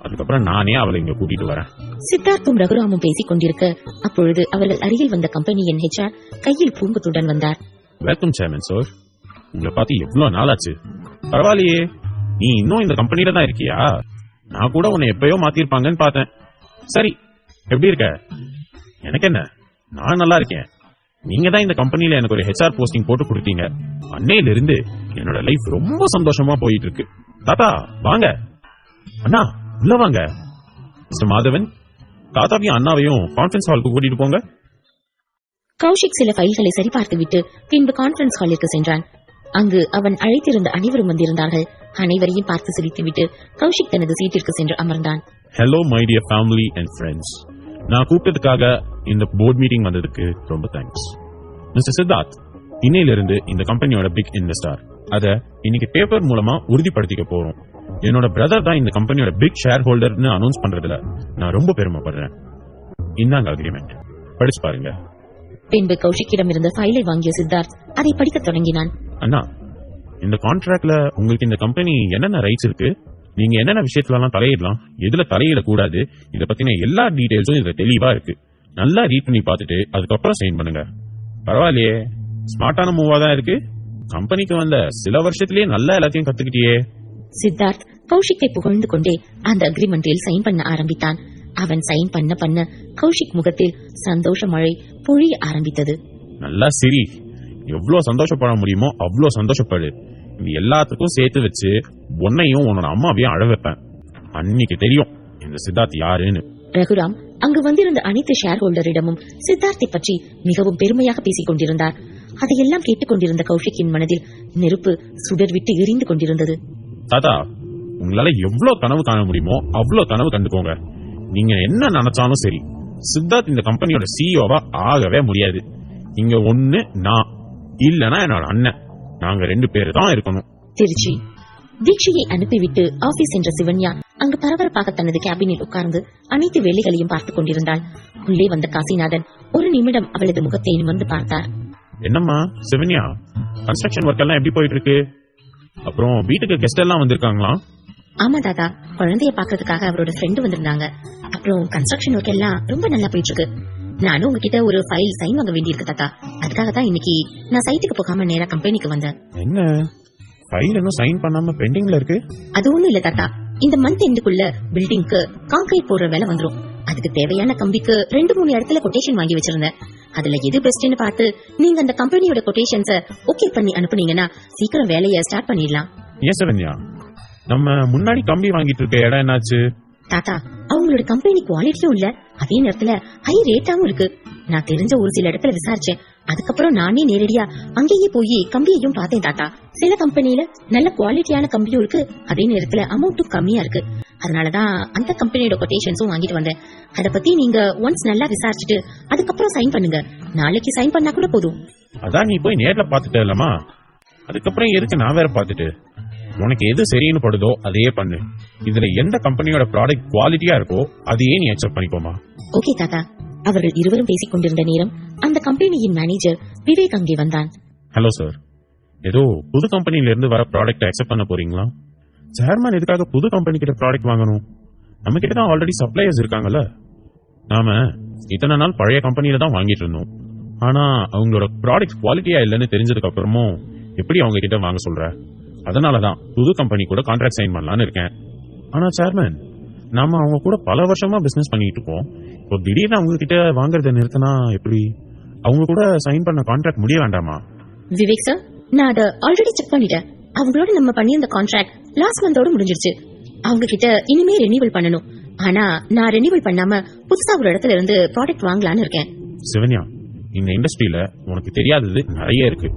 அதுக்கப்புறம் நானே அவளை இங்க கூட்டிட்டு வரேன். சித்தார்த்தும் ரகுராமும் பேசிக் கொண்டிருக்க அப்பொழுது அவர்கள் அருகில் வந்த கம்பெனியின் HR கையில் பூங்கொத்துடன் வந்தார். Welcome chairman sir. உங்களை பார்த்து எவ்வளவு நாள் ஆச்சு. பரவாயில்லையே, நீ இன்னும் இந்த கம்பெனில தான் இருக்கியா? நான் கூட உன்னை எப்பயோ மாத்திருப்பாங்கன்னு பார்த்தேன். சரி, எப்படி இருக்க? எனக்கு என்ன, நான் நல்லா இருக்கேன். நீங்க தான் இந்த கம்பெனில எனக்கு ஒரு HR போஸ்டிங் போட்டு கொடுத்தீங்க. அன்னையில இருந்து என்னோட லைஃப் ரொம்ப சந்தோஷமா போயிட்டு இருக்கு. தாத்தா வாங்க. அண்ணா உள்ள வாங்க. மிஸ்டர் மாதவன், தாத்தாவையும் அண்ணாவையும் கான்ஃபரன்ஸ் ஹாலுக்கு கூட்டிட்டு போங்க. கௌஷிக் சில ஃபைல்களை சரிபார்த்துவிட்டு பின்பு கான்ஃபரன்ஸ் ஹாலிற்கு சென்றான். அங்கு அவன் அழைத்திருந்த அனைவரும் வந்திருந்தார்கள். அனைவரையும் பார்த்து சிரித்துவிட்டு கௌஷிக் தனது சீட்டிற்கு சென்று அமர்ந்தான். Hello my dear family and friends. நான் கூப்பிட்டதுக்காக இந்த போர்ட் மீட்டிங் வந்ததுக்கு ரொம்ப தேங்க்ஸ். மிஸ்டர் சித்தார்த் இன்னையிலிருந்து இந்த கம்பெனியோட பிக் இன்வெஸ்டர். அதை இன்னைக்கு பேப்பர் மூலமா உறுதிப்படுத்திக்க போறோம். என்னோட பிரதர் தான் இந்த கம்பெனியோட பிக் ஷேர் ஹோல்டர்னு அனௌன்ஸ் பண்றதுல நான் ரொம்ப பெருமைப்படுறேன். இந்தாங்க அக்ரிமெண்ட், படிச்சு பாருங்க. பின்பு கௌஷிக்கிடம் இருந்த ஃபைலை வாங்கிய சித்தார்த் அதை படிக்க தொடங்கினான். அண்ணா, இந்த கான்ட்ராக்ட்ல உங்களுக்கு இந்த கம்பெனி என்னென்ன ரைட்ஸ் இருக்கு, நீங்க என்னென்ன விஷயத்துல எல்லாம் தலையிடலாம், எதுல தலையிடக்கூடாது, இதை பத்தின எல்லா டீடைல்ஸும் இதுல தெளிவா இருக்கு. நல்லா ரீட் பண்ணி பார்த்துட்டு அதுக்கப்புறம் சைன் பண்ணுங்க. பரவாயில்லையே, ஸ்மார்ட்டான மூவா தான் இருக்கு. கம்பெனிக்கு வந்த சில வருஷத்திலேயே நல்லா எல்லாத்தையும் கத்துக்கிட்டியே. சித்தார்த் கௌஷிக்கை புகழ்ந்து கொண்டே அந்த அக்ரிமெண்டில் சைன் பண்ண ஆரம்பித்தான். அவன் சைன் பண்ண பண்ண கௌஷிக் முகத்தில் சந்தோஷ மழை பொழிய ஆரம்பித்தது. நல்லா சிரி, எவ்வளவு சந்தோஷப்பட முடியுமோ அவ்வளவு சந்தோஷப்படு. இது எல்லாத்துக்கும் சேர்த்து வச்சு உன்னையும் உன்னோட அம்மாவையும் அழ வைப்பேன். அன்னைக்கு தெரியும் இந்த சித்தார்த் யாருன்னு. ரகுராம் அங்கு வந்திருந்த அனைத்து ஷேர் ஹோல்டரிடமும் சித்தார்த்தை பற்றி மிகவும் பெருமையாக பேசிக் கொண்டிருந்தார். அதையெல்லாம் கேட்டுக்கொண்டிருந்த கௌஷிக்கின் மனதில் நெருப்பு சுடர் விட்டு எரிந்து கொண்டிருந்தது. தாத்தா, உங்களால எவ்வளவு கனவு காண முடியுமோ அவ்வளவு கனவு கண்டுக்கோங்க. நீங்க என்ன நினைச்சாலும் சரி, சித்தார்த் இந்த கம்பெனியோட சிஇஓவா ஆகவே முடியாது. இங்க ஒண்ணு நான், இல்லனா என்னோட அண்ணன், நாங்க 2 பேரு தான் இருக்கணும். திருச்சி தீட்சையை அனுப்பிவிட்டு ஆபீஸ் சென்ற சிவன்யா அங்கு பரபரப்பாக தனது கேபினில் உட்கார்ந்து அனைத்து வேலைகளையும் பார்த்துக் கொண்டிருந்தாள். உள்ளே வந்த காசிநாதன் ஒரு நிமிடம் அவளது முகத்தை நிமிர்ந்து பார்த்தார். என்னம்மா சிவன்யா, கன்ஸ்ட்ரக்ஷன் ஒர்க் எல்லாம் எப்படி போயிட்டு இருக்கு? அப்புறம் வீட்டுக்கு கெஸ்ட் எல்லாம் வந்திருக்காங்களா? ஆமா தாத்தா, குழந்தைய பாக்குறதுக்காக அவரோட ஃப்ரெண்டு வந்திருந்தாங்க. அப்புறம் கன்ஸ்ட்ரக்ஷன் ஒர்க் எல்லாம் ரொம்ப நல்லா போயிட்டு இருக்கு. நானும் உங்ககிட்ட ஒரு ஃபைல் சைன் வாங்க வேண்டியிருக்கு தாத்தா. அதுக்காக தான் இன்னைக்கு நான் சைட்டுக்கு போகாம நேரா கம்பெனிக்கு வந்தேன். என்ன ஃபைல் இன்னும் சைன் பண்ணாம பெண்டிங்ல இருக்கு? அது ஒண்ணும் இல்ல தாத்தா, இந்த மந்த் எண்டுக்குள்ள பில்டிங்க்கு கான்கிரீட் போடுற வேலை வந்துரும். அதுக்கு தேவையான கம்பிக்கு 2-3 இடத்துல கொட்டேஷன் வாங்கி வச்சிருந்தேன். அதுல எது பெஸ்ட்னு பார்த்து நீங்க அந்த கம்பெனியோட கொட்டேஷன்ஸ ஓகே பண்ணி அனுப்புனீங்கன்னா சீக்கிரம் வேலையை ஸ்டார்ட் பண்ணிடலாம். ஏன் சிவன்யா, நம்ம முன்னாடி கம்பி வாங்கிட்டு இருக்க இடம் என்னாச்சு? தாத்தா, அவங்களோட கம்பெனி குவாலிட்டியும் இல்ல, அதே நேரத்துல ஹை ரேட்டாவும் இருக்கு. நான் தெரிஞ்ச ஒரு சில இடத்துல விசாரிச்சேன். அதுக்கப்புறம் நானே நேரடியா அங்கேயே போய் கம்பியையும் பார்த்தேன் தாத்தா. சில கம்பெனில நல்ல குவாலிட்டியான கம்பியும் இருக்கு, அதே நேரத்துல அமௌண்ட்டும் கம்மியா இருக்கு. அதனாலதான் அந்த கம்பெனியோட கொட்டேஷன்ஸும் வாங்கிட்டு வந்தேன். அத பத்தி நீங்க ஒன்ஸ் நல்லா விசாரிச்சுட்டு அதுக்கப்புறம் சைன் பண்ணுங்க. நாளைக்கு சைன் பண்ணா கூட போதும். அதான் நீ போய் நேர்ல பாத்துட்ட இல்லமா, அதுக்கப்புறம் எதுக்கு நான் வேற பாத்துட்டு? உனக்கு எது சரின்னு படுதோ அதையே பண்ணு. இதுல எந்த கம்பெனியோட ப்ராடக்ட் குவாலிட்டியா இருக்கோ அதையே நீ அக்செப்ட் பண்ணிக்கோமா. ஓகே தாத்தா. அவர்கள் இருவரும் பேசிக் கொண்டிருந்த நேரம் அந்த கம்பெனியின் மேனேஜர் விவேக் அங்கே வந்தான். ஹலோ சார், ஏதோ புது கம்பெனில இருந்து வர ப்ராடக்ட் அக்செப்ட் பண்ண போறீங்களா? சேர்மன் எதுக்காக புது கம்பெனி கிட்ட ப்ராடக்ட் வாங்கணும்? நம்ம கிட்ட தான் ஆல்ரெடி சப்ளையர்ஸ் இருக்காங்கல்ல. நாம இத்தனை நாள் பழைய கம்பெனில தான் வாங்கிட்டு இருந்தோம். ஆனா அவங்களோட ப்ராடக்ட் குவாலிட்டியா இல்லைன்னு தெரிஞ்சதுக்கு அப்புறமும் எப்படி அவங்க கிட்ட வாங்க சொல்ற? அதனாலதான் புது கம்பெனி கூட கான்ட்ராக்ட் சைன் பண்ணலான்னு இருக்கேன். ஆனா சேர்மன், நாம அவங்க கூட பல வருஷமா பிசினஸ் பண்ணிட்டு இருக்கோம். இப்போ திடீர்னு அவங்க கிட்ட வாங்குறத நிறுத்தினா எப்படி? அவங்க கூட சைன் பண்ண கான்ட்ராக்ட் முடிய வேண்டாமா? விவேக் சார், நான் அதை ஆல்ரெடி செக் பண்ணிட்டேன். அவங்களோட நம்ம பண்ணியிருந்த கான்ட்ராக்ட் லாஸ்ட் மந்தோட முடிஞ்சிருச்சு. அவங்க கிட்ட இனிமே ரெனியூவல் பண்ணணும். ஆனா நான் ரெனியூவல் பண்ணாம புதுசா ஒரு இடத்துல இருந்து ப்ராடக்ட் வாங்கலான்னு இருக்கேன். சிவன்யா, இந்த இண்டஸ்ட்ரியில உனக்கு தெரியாதது நிறைய இருக்கு.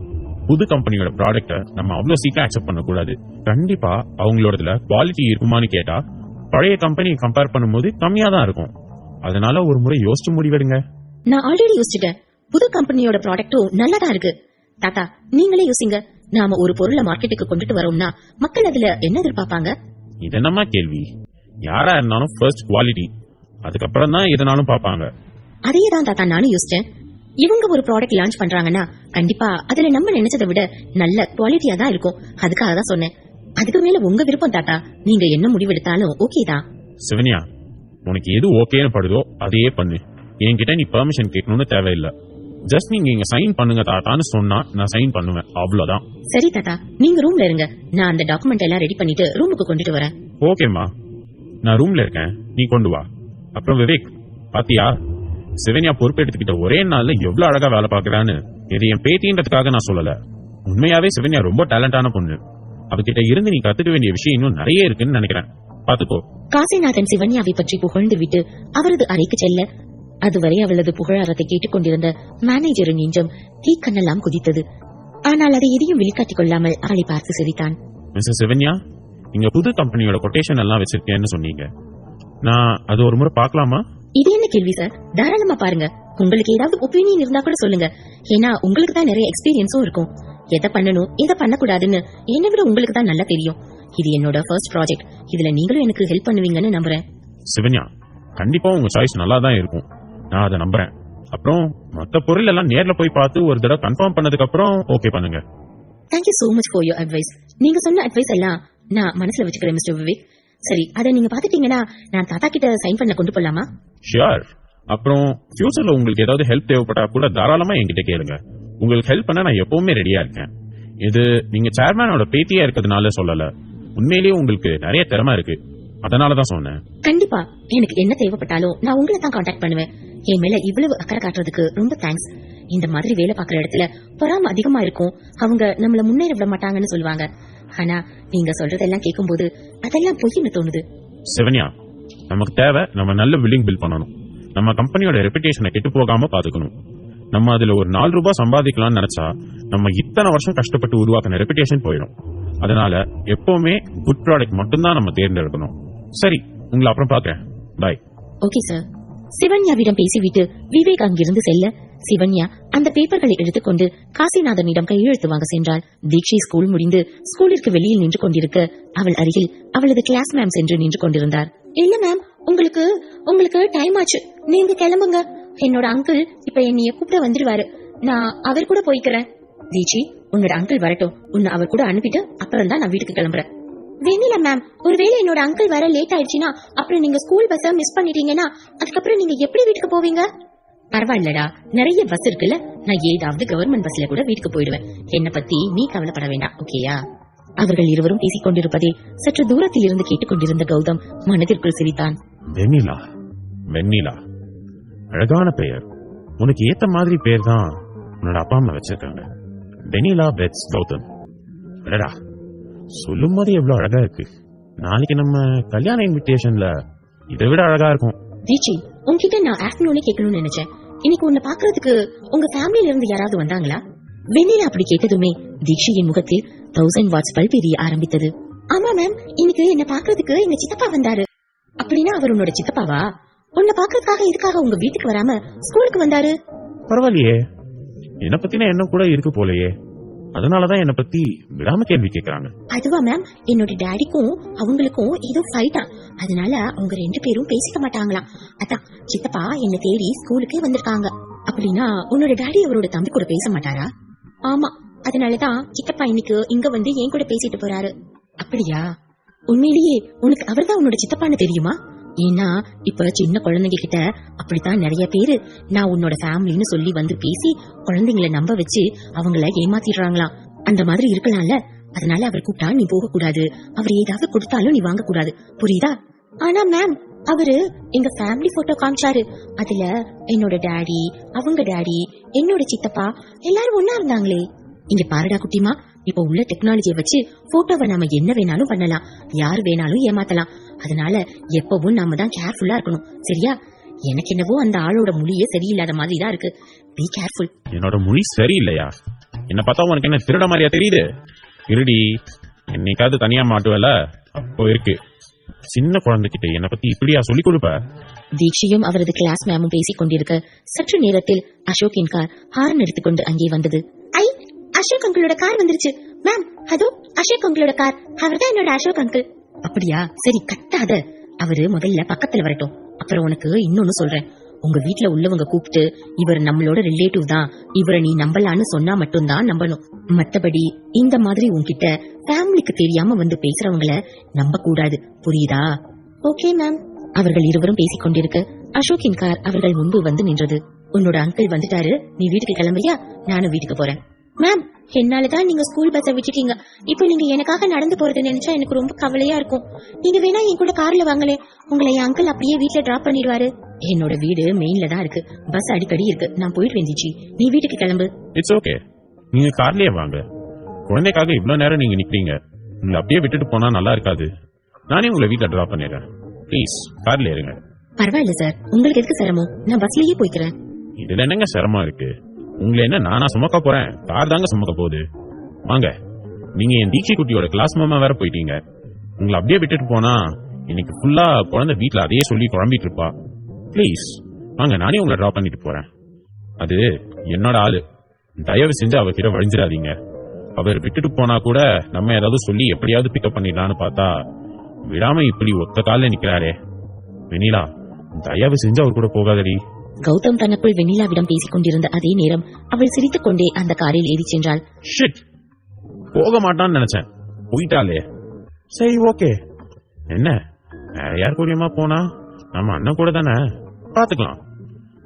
புது கம்பெனியோட ப்ராடக்ட நம்ம அவ்வளவு சீக்கிரம் அக்செப்ட் பண்ண கூடாது. கண்டிப்பா அவங்களோடதுல குவாலிட்டி இருக்குமான்னு கேட்டா பழைய கம்பெனி கம்பேர் பண்ணும்போது கம்மியா தான் இருக்கும். அதனால ஒரு முறை யோசிச்சு முடிவெடுங்க. நான் ஆல்ரெடி யோசிச்சுட்டேன். புது கம்பெனியோட ப்ராடக்ட்டும் நல்லதா இருக்கு. தாத்தா, நீங்களே யோசிங்க. நாம ஒரு பொருளை மார்க்கெட்டுக்கு கொண்டுட்டு வரோம்னா மக்கள் அதுல என்ன எதிர்பார்ப்பாங்க? இது என்னமா கேள்வி? யாரா இருந்தாலும் ஃபர்ஸ்ட் குவாலிட்டி, அதுக்கப்புறம் தான் எதனாலும் பாப்பாங்க. அதே தான் தாத்தா நானும் யோசிச்சேன். இவங்க ஒரு ப்ராடக்ட் லான்ச் பண்றாங்கன்னா கண்டிப்பா அதுல நம்ம நினைச்சதை விட நல்ல குவாலிட்டியா தான் இருக்கும். அதுக்காக தான் சொன்னேன். அதுக்கு மேல உங்க விருப்பம் தாத்தா. நீங்க என்ன முடிவெடுத்தாலும் ஓகே தான். சிவன்யா, உனக்கு எது ஓகேன்னு படுதோ அதையே பண்ணு. என்கிட்ட நீ பெர்மிஷன் கேட்கணும்னு தேவையில்லை. ஜஸ்ட் நீங்க இங்க சைன் பண்ணுங்க தாத்தான்னு சொன்னா நான் சைன் பண்ணுவேன், அவ்வளவுதான். சரி தாத்தா, நீங்க ரூம்ல இருங்க. நான் அந்த டாக்குமெண்ட் எல்லாம் ரெடி பண்ணிட்டு ரூமுக்கு கொண்டுட்டு வரேன். ஓகேம்மா, நான் ரூம்ல இருக்கேன், நீ கொண்டு வா. அப்புறம் விவேக், பாத்தியா சிவன்யா பொறுப்பு எடுத்துக்கிட்ட ஒரே நாள்ல எவ்வளவு அழகா வேலை பாக்குறான்னு. இது என் பேத்தின்றதுக்காக நான் சொல்லல. உண்மையாவே சிவன்யா ரொம்ப டேலண்டான பொண்ணு. அவகிட்ட இருந்து நீ கத்துக்க வேண்டிய விஷயம் இன்னும் நிறைய இருக்குன்னு நினைக்கிறேன். பாத்துக்கோ. காசிநாதன் சிவன்யாவை பற்றி புகழ்ந்து விட்டு அவரது அறைக்கு செல்ல அதுவரை அவளது புகழாரத்தை கேட்டுக்கொண்டிருந்த மேனேஜரின் நெஞ்சம் தீக்கண்ணெல்லாம் குதித்தது. ஆனால் அதை எதையும் வெளிக்காட்டிக் கொள்ளாமல் அவளை பார்த்து சிரித்தான். மிஸ்ஸஸ் சிவன்யா, நீங்க புது கம்பெனியோட கொட்டேஷன் எல்லாம் வச்சிருக்கேன்னு சொன்னீங்க. நான் அது ஒரு முறை பாக்கலாமா? இது என்ன கேள்வி சார்? தாராளமா பாருங்க. உங்களுக்கு ஏதாவது ஒப்பீனியன் இருந்தா கூட சொல்லுங்க. ஏன்னா உங்களுக்கு தான் நிறைய எக்ஸ்பீரியன்ஸும் இருக்கும். எதை பண்ணணும் எதை பண்ணக்கூடாதுன்னு என்னை விட உங்களுக்கு தான் நல்லா தெரியும். இது என்னோட ஃபர்ஸ்ட் ப்ராஜெக்ட். இதுல நீங்களும் எனக்கு ஹெல்ப் பண்ணுவீங்கன்னு நம்புறேன். சிவன்யா, கண்டிப்பா உங்க சாய்ஸ் நல்லா தான் இருக்கும், நான் அதை நம்புறேன். அப்புறம் மத்த பொருள் எல்லாம் நேர்ல போய் பார்த்து ஒரு தடவை கன்ஃபார்ம் பண்ணதுக்கு அப்புறம் ஓகே பண்ணுங்க. Thank you so much for your advice. நீங்க சொன்ன அட்வைஸ் எல்லாம் நான் மனசுல வச்சுக்கிறேன் மிஸ்டர் விவேக். சரி, அதை நீங்க பாத்துட்டீங்கன்னா நான் தாத்தா கிட்ட சைன் பண்ண கொண்டு போலாமா? ஷியோர். அப்புறம் ஃபியூச்சர்ல உங்களுக்கு ஏதாவது ஹெல்ப் தேவைப்பட்டா கூட தாராளமா என்கிட்ட கேளுங்க. உங்களுக்கு ஹெல்ப் பண்ண நான் எப்பவுமே ரெடியா இருக்கேன். இது நீங்க சேர்மேனோட பேத்தியா இருக்கிறதுனால சொல்லல. உண்மையிலேயே உங்களுக்கு நிறைய திறமை இருக்கு, அதனாலதான் சொன்னேன். கண்டிப்பா எனக்கு என்ன தேவைப்பட்டாலும் நான் உங்களை தான் காண்டாக்ட் பண்ணுவேன். என் மேல இவ்வளவு அக்கறை காட்டுறதுக்கு ரொம்ப தேங்க்ஸ். இந்த மாதிரி வேலை பார்க்குற இடத்துல பொறாம அதிகமா இருக்கும், அவங்க நம்மள முன்னேற விட மாட்டாங்கன்னு சொல்லுவாங்க. ஆனா நீங்க சொல்றதெல்லாம் கேட்கும்போது அதெல்லாம் பொய்ன்னு தோணுது. சிவன்யா, நமக்கு தேவை நம்ம நல்ல பில்டிங் பில்ட் பண்ணணும். நம்ம கம்பெனியோட ரெputation கெட்டு போகாம பாத்துக்கணும். நம்ம அதுல ஒரு 4 ரூபாய் சம்பாதிக்கலாம்னு நினைச்சா நம்ம இத்தனை வருஷம் கஷ்டப்பட்டு உருவாக்கின ரெputation போயிடும். அதனால எப்பவுமே குட் ப்ராடக்ட் மட்டும்தான் நம்ம தேர்ந்தெடுக்கணும். சரி, உங்களை அப்புறம் பாக்குறேன். பாய். Okay sir. சிவன்யாவிடம் பேசிவிட்டு விவேக் அங்கிருந்து செல்ல சிவன்யா அந்த பேப்பர்களை எடுத்துக்கொண்டு காசிநாதனிடம் கையெழுத்து வாங்க சென்றாள். தீக்ஷி ஸ்கூல் முடிந்து ஸ்கூலிற்கு வெளியில் நின்று கொண்டிருக்க அவள் அருகில் அவளது கிளாஸ் மேம் சென்று நின்று கொண்டிருந்தார். இல்ல மேம், உங்களுக்கு டைம் ஆச்சு, நீங்க கிளம்புங்க. என்னோட அங்கிள் இப்ப என்னைய கூப்பிட வந்துருவாரு, நான் அவர் கூட போய்க்கிறேன். தீக்ஷி, உன்னோட அங்கிள் வரட்டும், உன்னை அவர் கூட அனுப்பிட்டு அப்புறம் தான் நான் வீட்டுக்கு கிளம்புறேன். வெண்ணிலா மேம், ஒருவேளை என்னோட அங்கிள் வர லேட் ஆயிடுச்சுன்னா அப்புறம் நீங்க ஸ்கூல் பஸ்ஸ மிஸ் பண்ணிட்டீங்கன்னா அதுக்கப்புறம் நீங்க எப்படி வீட்டுக்கு போவீங்க? பரவாயில்லடா, நிறைய பஸ் இருக்குல்ல, நான் ஏதாவது கவர்மெண்ட் பஸ்ல கூட வீட்டுக்கு போயிடுவேன். என்ன பத்தி நீ கவலைப்பட வேண்டாம், ஓகேயா? அவர்கள் இருவரும் பேசிக் கொண்டிருப்பதை சற்று தூரத்தில் இருந்து கேட்டுக்கொண்டிருந்த கௌதம் மனதிற்குள் சிரித்தான். வெண்ணிலா, வெண்ணிலா, அழகான பெயர். உனக்கு ஏத்த மாதிரி பேர் தான் உன்னோட அப்பா அம்மா வச்சிருக்காங்க. வெண்ணிலா பெட்ஸ் கௌதம். அடடா, சொல்லும் போது எவ்வளவு அழகா இருக்கு. நாளைக்கு நம்ம கல்யாண இன்விடேஷன்ல இதை விட அழகா இருக்கும். தீச்சி, உன்கிட்ட நான் ஆஃப்டர்நூனே கேட்கணும்னு நினைச்சேன். இன்னைக்கு உன்னை பாக்குறதுக்கு உங்க ஃபேமிலில இருந்து யாராவது வந்தாங்களா? வெண்ணிலா அப்படி கேட்டதுமே தீக்ஷியின் முகத்தில் 1000 வாட்ஸ் பல்ப் எரிய ஆரம்பித்தது. ஆமா மேம், இன்னைக்கு என்ன பாக்குறதுக்கு எங்க சித்தப்பா வந்தாரு. அப்படின்னா அவர் உன்னோட சித்தப்பாவா? உன்னை பாக்குறதுக்காக இதுக்காக உங்க வீட்டுக்கு வராம ஸ்கூலுக்கு வந்தாரு. பரவாயில்லையே, என்ன பத்தின எண்ணம் கூட இருக்கு போலயே. அதனாலதான் என்ன பத்தி விடாம கேள்வி கேட்கறாங்க. அதுவா மேம், என்னோட டாடிக்கும் அவங்களுக்கும் ஏதோ ஃபைட்டா, அதனால அவங்க 2 பேரும் பேசிக்க மாட்டாங்களாம். அதான் சித்தப்பா என்ன தேடி ஸ்கூலுக்கே வந்திருக்காங்க. அப்படின்னா உன்னோட டாடி அவரோட தம்பி கூட பேச மாட்டாரா? ஆமா, அதனாலதான் சித்தப்பா இன்னைக்கு இங்க வந்து என் கூட பேசிட்டு போறாரு. அப்படியா? உண்மையிலேயே உனக்கு அவர்தான் உன்னோட சித்தப்பான்னு தெரியுமா? ஏன்னா இப்ப சின்ன குழந்தைங்க கிட்ட அப்படித்தான் நிறைய பேரு நான் உன்னோட ஃபேமிலின்னு சொல்லி வந்து பேசி குழந்தைங்களை நம்ப வச்சு அவங்கள ஏமாத்திடுறாங்களாம். அந்த மாதிரி இருக்கலாம்ல, அதனால அவர் கூப்பிட்டா நீ போக கூடாது, அவர் ஏதாவது கொடுத்தாலும் நீ வாங்க கூடாது, புரியுதா? ஆனா மேம், அவரு எங்க ஃபேமிலி போட்டோ காமிச்சாரு. அதுல என்னோட டாடி, அவங்க டாடி, என்னோட சித்தப்பா எல்லாரும் ஒன்னா இருந்தாங்களே. இங்க பாருடா குட்டிமா, இப்ப உள்ள டெக்னாலஜியை வச்சு போட்டோவை நாம என்ன வேணாலும் பண்ணலாம், யார் வேணாலும் ஏமாத்தலாம். அதனால எப்பவும் நாம தான் கேர்ஃபுல்லா இருக்கணும், சரியா? எனக்கு என்னவோ அந்த ஆளோட மொழியே சரியில்லாத மாதிரி தான் இருக்கு. Be careful. என்னோட மொழி சரியில்லையா? என்ன பார்த்தா உனக்கு என்ன திருட மாதிரியா தெரியுது? திருடி என்னைக்காவது தனியா மாட்டுவல, அப்போ இருக்கு. சின்ன குழந்தைகிட்ட என்ன பத்தி இப்படியா சொல்லிக் கொடுப்ப? தீக்ஷியும் அவரது கிளாஸ் மேமும் பேசிக் கொண்டிருக்க சற்று நேரத்தில் அசோக்கின் கார் ஹார்ன் எடுத்துக்கொண்டு அங்கே வந்தது. ஐ, அசோக் அங்கிளோட கார் வந்துருச்சு மேம். அதோ அசோக் அங்கிளோட கார், அவர்தான் என்னோட அசோக் அங்கிள். அப்படியா? சரி, கட்டாத. அவரு முதல்ல பக்கத்துல வரட்டும், அப்புறம் உனக்கு இன்னொன்னு சொல்றேன். உங்க வீட்டுல உள்ளவங்க கூப்பிட்டு இவர் நம்மளோட ரிலேட்டிவ் தான், இவரை நீ நம்பலான்னு சொன்னா மட்டும்தான் நம்பணும். மத்தபடி இந்த மாதிரி உன்கிட்ட ஃபேமிலிக்கு தெரியாம வந்து பேசுறவங்கள நம்ப கூடாது, புரியுதா? Okay ma'am. அவர்கள் இருவரும் பேசிக் கொண்டிருக்க அசோக்கின் கார் அவர்கள் முன்பு வந்து நின்றது. உன்னோட அங்கிள் வந்துட்டாரு, நீ வீட்டுக்கு கிளம்புறியா? நானும் வீட்டுக்கு போறேன். மேம், என்னாலதான் நீங்க ஸ்கூல் பஸ்ஸை விட்டுட்டீங்க. இப்போ நீங்க எனக்காக நடந்து போறது நினைச்சா எனக்கு ரொம்ப கவலையா இருக்கும். நீங்க வேணா என் கூட கார்ல வாங்களே, உங்களை என் அங்கிள் அப்படியே வீட்டுல டிராப் பண்ணிடுவாரு. என்னோட வீடு மெயின்ல தான் இருக்கு, பஸ் அடிக்கடி இருக்கு, நான் போயிட்டு வந்துச்சு. நீ வீட்டுக்கு கிளம்பு. இட்ஸ் ஓகே, நீங்க கார்லயே வாங்க. குழந்தைக்காக இவ்வளவு நேரம் நீங்க நிக்கிறீங்க, உங்களை அப்படியே விட்டுட்டு போனா நல்லா இருக்காது. நானே உங்களை வீட்டுல டிராப் பண்ணிடுறேன். ப்ளீஸ் கார்ல ஏறுங்க. பரவாயில்ல சார், உங்களுக்கு எதுக்கு சிரமம்? நான் பஸ்லயே போய்க்கிறேன். இதுல என்னங்க சிரமம் இருக்கு? உங்களை என்ன நானா சுமக்க போறேன்? கார் தாங்க சுமக்க போகுது. வாங்க. நீங்க என் தீட்சி குட்டியோட கிளாஸ் மாமா வேற போயிட்டீங்க. உங்களை அப்படியே விட்டுட்டு போனா இன்னைக்கு ஃபுல்லா குழந்தை வீட்டுல அதையே சொல்லி குழம்பிட்டு இருப்பா. ப்ளீஸ் வாங்க, நானே உங்களை டிராப் பண்ணிட்டு போறேன். அது என்னோட ஆளு, தயவு செஞ்சு அவர்கிட்ட வழிஞ்சிடாதீங்க. அவர் விட்டுட்டு போனா கூட நம்ம ஏதாவது சொல்லி எப்படியாவது பிக்கப் பண்ணிடலான்னு பார்த்தா விடாம இப்படி ஒத்த கால நிக்கிறாரே. வெண்ணிலா, தயவு செஞ்சு அவர் கூட போகாதடி. கௌதம் தனக்குள் வெண்ணிலாவிடம் பேசிக் கொண்டிருந்த அதே நேரம் அவள் சிரித்துக் கொண்டே அந்த காரில் ஏறி சென்றாள். ஷிட், போக மாட்டான்னு நினைச்சேன், போயிட்டாலே. சரி ஓகே, என்ன வேற யார் கூடயுமா போனா? நம்ம அண்ணன் கூட தானே, பாத்துக்கலாம்.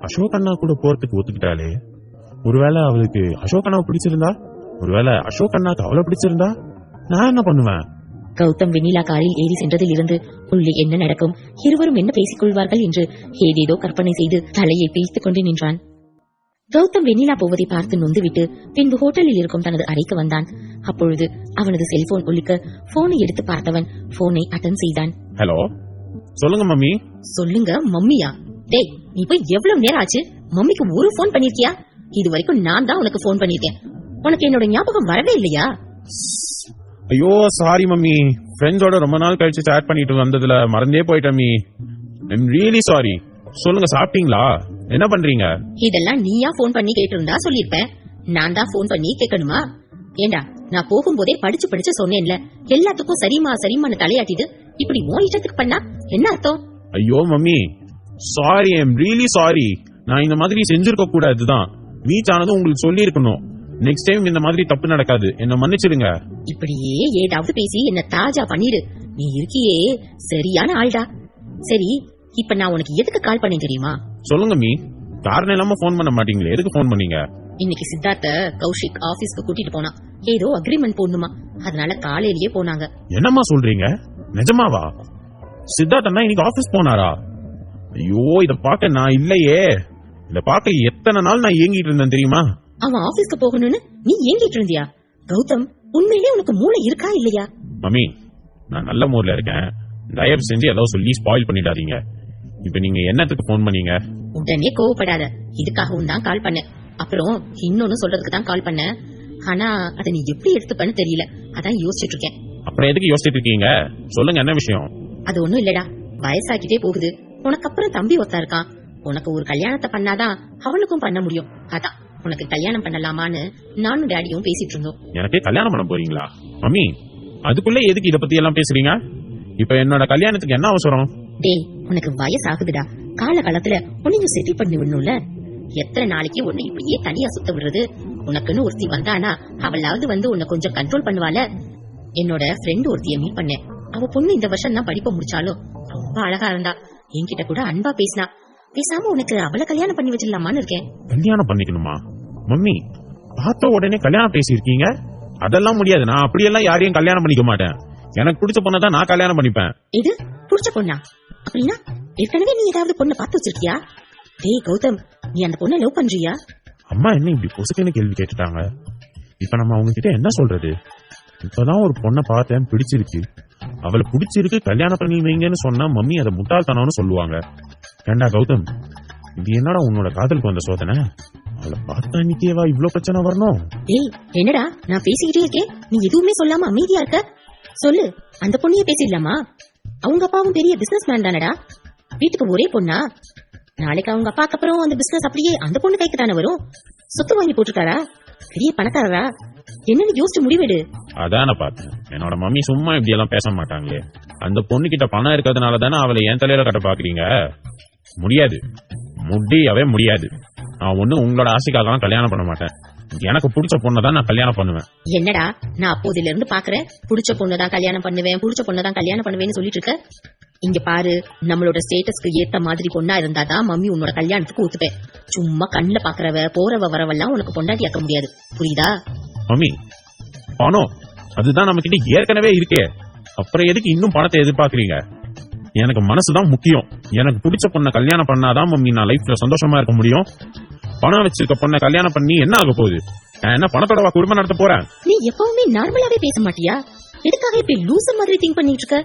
அசோக் அண்ணா கூட போறதுக்கு ஒத்துக்கிட்டாலே. ஒருவேளை அவளுக்கு அசோக் அண்ணாவை பிடிச்சிருந்தா ஒருவேளை அசோக் அண்ணாக்கு அவளை பிடிச்சிருந்தா நான் என்ன பண்ணுவேன்? கௌதம் வெண்ணிலா காரில் ஏறி சென்றதில் இருந்து உள்ளே என்ன நடக்கும், இருவரும் என்ன பேசிக் கொள்வார்கள் என்று ஏதேதோ கற்பனை செய்து தலையை பிய்த்துக் கொண்டு நின்றான். கௌதம் வெண்ணிலா போவதை பார்த்து நொந்துவிட்டு பின்பு ஹோட்டலில் இருக்கும் தனது அறைக்கு வந்தான். அப்பொழுது அவனது செல்போன் ஒலிக்க போனை எடுத்து பார்த்தவன் போனை அட்டன் செய்தான். ஹலோ, சொல்லுங்க மம்மி. சொல்லுங்க மம்மியா? டேய், நீ போய் எவ்வளவு நேரம் ஆச்சு? மம்மிக்கு ஒரு போன் பண்ணிருக்கியா? இது வரைக்கும் நான் தான் உனக்கு போன் பண்ணிருக்கேன். உனக்கு என்னோட ஞாபகம் வரவே இல்லையா? ஐயோ சாரி மம்மி, ஃப்ரெண்ட்ஸோட ரொம்ப நாள் கழிச்சு சேட் பண்ணிட்டு வந்ததுல மறந்தே போயிட்டேன் மீ. I'm really sorry. சொல்லுங்க, சாப்பிட்டீங்களா? என்ன பண்றீங்க? இதெல்லாம் நீயா போன் பண்ணி கேட்டிருந்தா சொல்லிருப்பேன். நான் தான் போன் பண்ணி கேட்கணுமா? ஏண்டா, நான் போகும்போதே படிச்சு சொன்னேன்ல, எல்லாத்துக்கும் சரிமா சரிமான்னு தலையாட்டிட்டு இப்படி ஓ இஷ்டத்துக்கு பண்ணா என்ன அர்த்தம்? ஐயோ mummy, sorry, I'm really sorry. நான் இந்த மாதிரி செஞ்சிருக்க கூடாதுதான். மீட் ஆனது உங்களுக்கு சொல்லி இருக்கணும். நெக்ஸ்ட் டைம் இந்த மாதிரி தப்பு நடக்காது. என்ன மன்னிச்சிடுங்க. இப்படியே ஏதாவது பேசி என்ன தாஜா பண்ணிடு. நீ இருக்கியே சரியான ஆள்டா. சரி, இப்ப நான் உனக்கு எதுக்கு கால் பண்ணேன் தெரியுமா? சொல்லுங்க மீ. காரணம் இல்லாம போன் பண்ண மாட்டீங்களே, எதுக்கு போன் பண்ணீங்க? இன்னைக்கு சித்தார்த்த கௌஷிக் ஆபீஸ்க்கு கூட்டிட்டு போனா. ஏதோ அக்ரிமெண்ட் போடணுமா, அதனால காலையிலேயே போனாங்க. என்னம்மா சொல்றீங்க? நிஜமாவா? சித்தார்த் அண்ணா இன்னைக்கு ஆபீஸ் போனாரா? ஐயோ, இத பாக்க நான் இல்லையே. இத பாக்க எத்தனை நாள் நான் ஏங்கிட்டு இருந்தேன் தெரியுமா? அவன் ஆபீஸ்க்கு போகணும்னு நீ ஏங்கிட்டு இருந்தியா? கௌதம், உண்மையிலே உனக்கு மூளை இருக்கா இல்லையா? மம்மி, நான் நல்ல மூட்ல இருக்கேன். தயவு செஞ்சு ஏதோ சொல்லி ஸ்பாயில் பண்ணிடாதீங்க. இப்ப நீங்க என்னத்துக்கு போன் பண்ணீங்க? உடனே கோவப்படாத. இதுக்காகவும் தான் கால் பண்ணேன். அப்புறம் இன்னொன்னு சொல்றதுக்கு தான் கால் பண்ணேன். ஆனா அதை நீ எப்படி எடுத்துப்பன்னு தெரியல. அதான் யோசிச்சுட்டு இருக்கேன். அப்புறம் எதுக்கு யோசிச்சுட்டு இருக்கீங்க? சொல்லுங்க, என்ன விஷயம்? அது ஒண்ணும் இல்லடா, வயசாகிட்டே போகுது. உனக்கு அப்புறம் தம்பி ஒருத்தா இருக்கான். உனக்கு ஒரு கல்யாணத்தை பண்ணாதான் அவனுக்கும் பண்ண முடியும். அதான் உனக்கு கல்யாணம் பண்ணலாமான்னு நானும் டேடியும் பேசிட்டு இருந்தோம். எனக்கு கல்யாணம் பண்ண போறீங்களா? மம்மி, அதுக்குள்ள எதுக்கு இத பத்தி எல்லாம் பேசுறீங்க? இப்ப என்னோட கல்யாணத்துக்கு என்ன அவசரம்? டேய், உனக்கு வயசாகுதுடா. காலகாலத்துல உன்னையும் செட்டில் பண்ணி விடணும்ல. எத்தனை நாளைக்கு உன்னை இப்படியே தனியா சுத்த விடுறது? உனக்குன்னு ஒருத்தி வந்தானா அவளாவது வந்து உன்னை கொஞ்சம் கண்ட்ரோல் பண்ணுவால. என்னோட ஃப்ரெண்ட் ஒருத்திய மீட் பண்ணேன். அவ பொண்ணு இந்த வருஷம் தான் படிப்பை முடிச்சாலும் ரொம்ப அழகா இருந்தா. என்கிட்ட கூட அன்பா பேசினா. பேசாம உனக்கு அவளை கல்யாணம் பண்ணி வச்சிடலாமான்னு இருக்கேன். கல்யாணம் பண்ணிக்கணுமா? மம்மி, பார்த்த உடனே கல்யாணம் பேசியிருக்கீங்க. அதெல்லாம் முடியாது. நான் அப்படியெல்லாம் யாரையும் கல்யாணம் பண்ணிக்க மாட்டேன். எனக்கு பிடிச்ச பொண்ணதான் நான் கல்யாணம் பண்ணிப்பேன். இது பிடிச்ச பொண்ணா? அப்படின்னா ஏற்கனவே நீ ஏதாவது பொண்ணை பார்த்து வச்சிருக்கியா? டேய் கௌதம், நீ அந்த பொண்ணை லவ் பண்றியா? அம்மா என்ன இப்படி பொசுக்குன்னு கேள்வி கேட்டுட்டாங்க. இப்ப நம்ம அவங்க கிட்ட என்ன சொல்றது? இப்பதான் ஒரு பொண்ணை பார்த்தேன், பிடிச்சிருக்கு. அவளை பிடிச்சிருக்கு, கல்யாணம் பண்ணி வைங்கன்னு சொன்னா மம்மி அதை முட்டாள்தனம்னு சொல்லுவாங்க. ஏண்டா கௌதம், இது என்னடா உன்னோட காதலுக்கு வந்த சோதனை? அவளை பார்த்தா இன்னைக்கேவா இவ்ளோ பிரச்சனை வரணும்? டேய், என்னடா நான் பேசிக்கிட்டே இருக்கேன், நீ எதுவுமே சொல்லாம அமைதியா இருக்க. சொல்லு, அந்த பொண்ணையே பேசிடலாமா? அவங்க அப்பாவும் பெரிய பிசினஸ் மேன் தானடா. வீட்டுக்கு ஒரே பொண்ணா? நாளைக்கு அவங்க அப்பாக்கு அப்புறம் அந்த பிசினஸ் அப்படியே அந்த பொண்ணு கைக்கு தானே வரும். சொத்து வாங்கி போட்டுருக்காரா? பெரிய பணக்காரரா? என்னன்னு யோசிச்சு முடிவெடு. அதான் நான் பார்த்தேன். என்னோட மம்மி சும்மா இப்படி எல்லாம் பேச மாட்டாங்களே. அந்த பொண்ணு கிட்ட பணம் இருக்கிறதுனால தானே அவளை என் தலையில கட்ட பாக்குறீங்க. முடியாது, முடியவே முடியாது. நான் ஒண்ணு உங்களோட ஆசைக்காக கல்யாணம் பண்ண மாட்டேன். எனக்கு பிடிச்ச பொண்ணதான் நான் கல்யாணம் பண்ணுவேன். என்னடா, நான் அப்போதுல இருந்து பாக்குறேன், பிடிச்ச பொண்ணுதான் கல்யாணம் பண்ணுவேன், பிடிச்ச பொண்ணுதான் கல்யாணம் பண்ணுவேன்னு சொல்லிட்டு இருக்க. இங்க பாரு, நம்மளோட ஸ்டேட்டஸ்க்கு ஏத்த மாதிரி பொண்ணா இருந்தாதான் மம்மி உன்னோட கல்யாணத்துக்கு ஒத்துப்பேன். சும்மா கண்ணுல பாக்குறவ போறவ வரவெல்லாம் உனக்கு பொண்டாட்டி ஆக்க முடியாது, புரியுதா? மம்மி, பணம் அதுதான் நம்ம கிட்ட ஏற்கனவே இருக்கே. அப்புறம் எதுக்கு இன்னும் பணத்தை எதிர்பார்க்கறீங்க? எனக்கு மனசுதான் முக்கியம். எனக்கு பிடிச்ச பொண்ணை கல்யாணம் பண்ணாதான் மம்மி நான் லைஃப்ல சந்தோஷமா இருக்க முடியும். பணம் வச்சிருக்க பொண்ணை கல்யாணம் பண்ணி என்ன ஆக போகுது? நான் என்ன பணத்தோட குடும்பம் நடத்த போறேன்? நீ எப்பவுமே நார்மலாவே பேச மாட்டியா? எதுக்காக இப்ப லூச மாதிரி திங்க் பண்ணிட்டு இருக்க?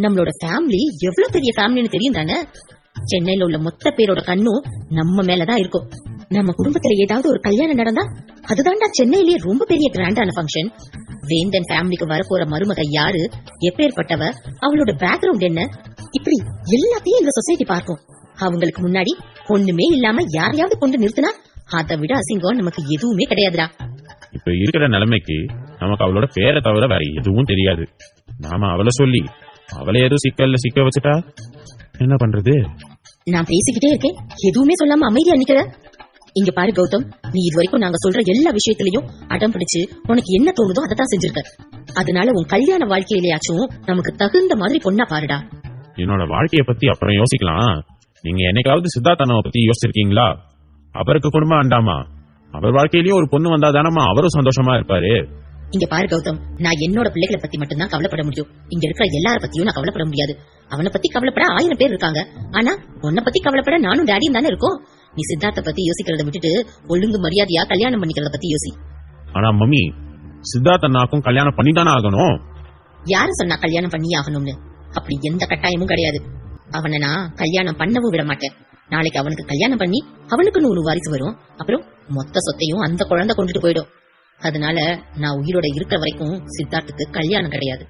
நம்மளோட ஃபேமிலி எவ்வளவு பெரிய ஃபேமிலின்னு தெரியும் தானே? சென்னையில உள்ள மொத்த பேரோட கண்ணும் நம்ம மேலதான் இருக்கும். நம்ம குடும்பத்துல ஏதாவது ஒரு கல்யாணம் நடந்தா அதுதான்டா சென்னையிலேயே ரொம்ப பெரிய கிராண்டான ஃபங்க்ஷன். வேந்தன் ஃபேமிலிக்கு வரப்போற மருமக யாரு, எப்பேற்பட்டவ, அவளோட பேக்ரவுண்ட் என்ன, இப்படி எல்லாத்தையும் இந்த சொசைட்டி பார்க்கும். அவங்களுக்கு முன்னாடி ஒண்ணுமே இல்லாம யாரையாவது கொண்டு நிறுத்தினா அதை விட அசிங்கம் நமக்கு எதுவுமே கிடையாதுடா. இப்ப இருக்கிற நிலைமைக்கு நமக்கு அவளோட பேரை தவிர வேற எதுவும் தெரியாது. நாம அவளை சொல்லி அவளை ஏதோ சிக்கல்ல சிக்க வச்சுட்டா என்ன பண்றது? நான் பேசிக்கிட்டே இருக்கேன், எதுவுமே சொல்லாம அமைதியா நிக்கிற. இங்க பாரு கௌதம், நீ இது வரைக்கும் நாங்க சொல்ற எல்லா விஷயத்திலயும் அடம் பிடிச்சு உனக்கு என்ன தோணுதோ அதை தான் செஞ்சிருக்க. அதனால உன் கல்யாண வாழ்க்கையிலேயாச்சும் நமக்கு தகுந்த மாதிரி பொண்ணா பாருடா. என்னோட வாழ்க்கைய பத்தி அப்புறம் யோசிக்கலாம். நீங்க என்னைக்காவது சித்தார்த் அண்ணாவை பத்தி யோசிச்சிருக்கீங்களா? அவருக்கு குடும்பம் வேண்டாமா? அவர் வாழ்க்கையிலயும் ஒரு பொண்ணு வந்தா தானம்மா அவரும் சந்தோஷமா இருப்பாரு. இங்க பாரு கௌதம், நான் என்னோட பிள்ளைகளை பத்தி மட்டும்தான் கவலைப்பட முடியும். இங்க இருக்கிற எல்லார பத்தியும் நான் கவலைப்பட முடியாது. அவனை பத்தி கவலைப்பட 1000 பேர் இருக்காங்க. ஆனா உன்னை பத்தி கவலைப்பட நானும் டாடியும் தானே இருக்கோம். நீ சித்தார்த்த பத்தி யோசிக்கிறத விட்டுட்டு ஒழுங்கு மரியாதையா கல்யாணம் பண்ணிக்கிறத பத்தி யோசி. ஆனா மம்மி, சித்தார்த் அண்ணாக்கும் கல்யாணம் பண்ணி தானே ஆகணும். யாரு சொன்னா கல்யாணம் பண்ணி ஆகணும்னு? அப்படி எந்த கட்டாயமும் கிடையாது. அவனை நான் கல்யாணம் பண்ணவும் விட மாட்டேன். நாளைக்கு அவனுக்கு கல்யாணம் பண்ணி அவனுக்குன்னு ஒரு வாரிசு வரும். அப்புறம் மொத்த சொத்தையும் அந்த குழந்தை கொண்டுட்டு போயிடும். அதனால நான் உயிரோட இருக்கிற வரைக்கும் சித்தார்த்துக்கு கல்யாணம் கிடையாது.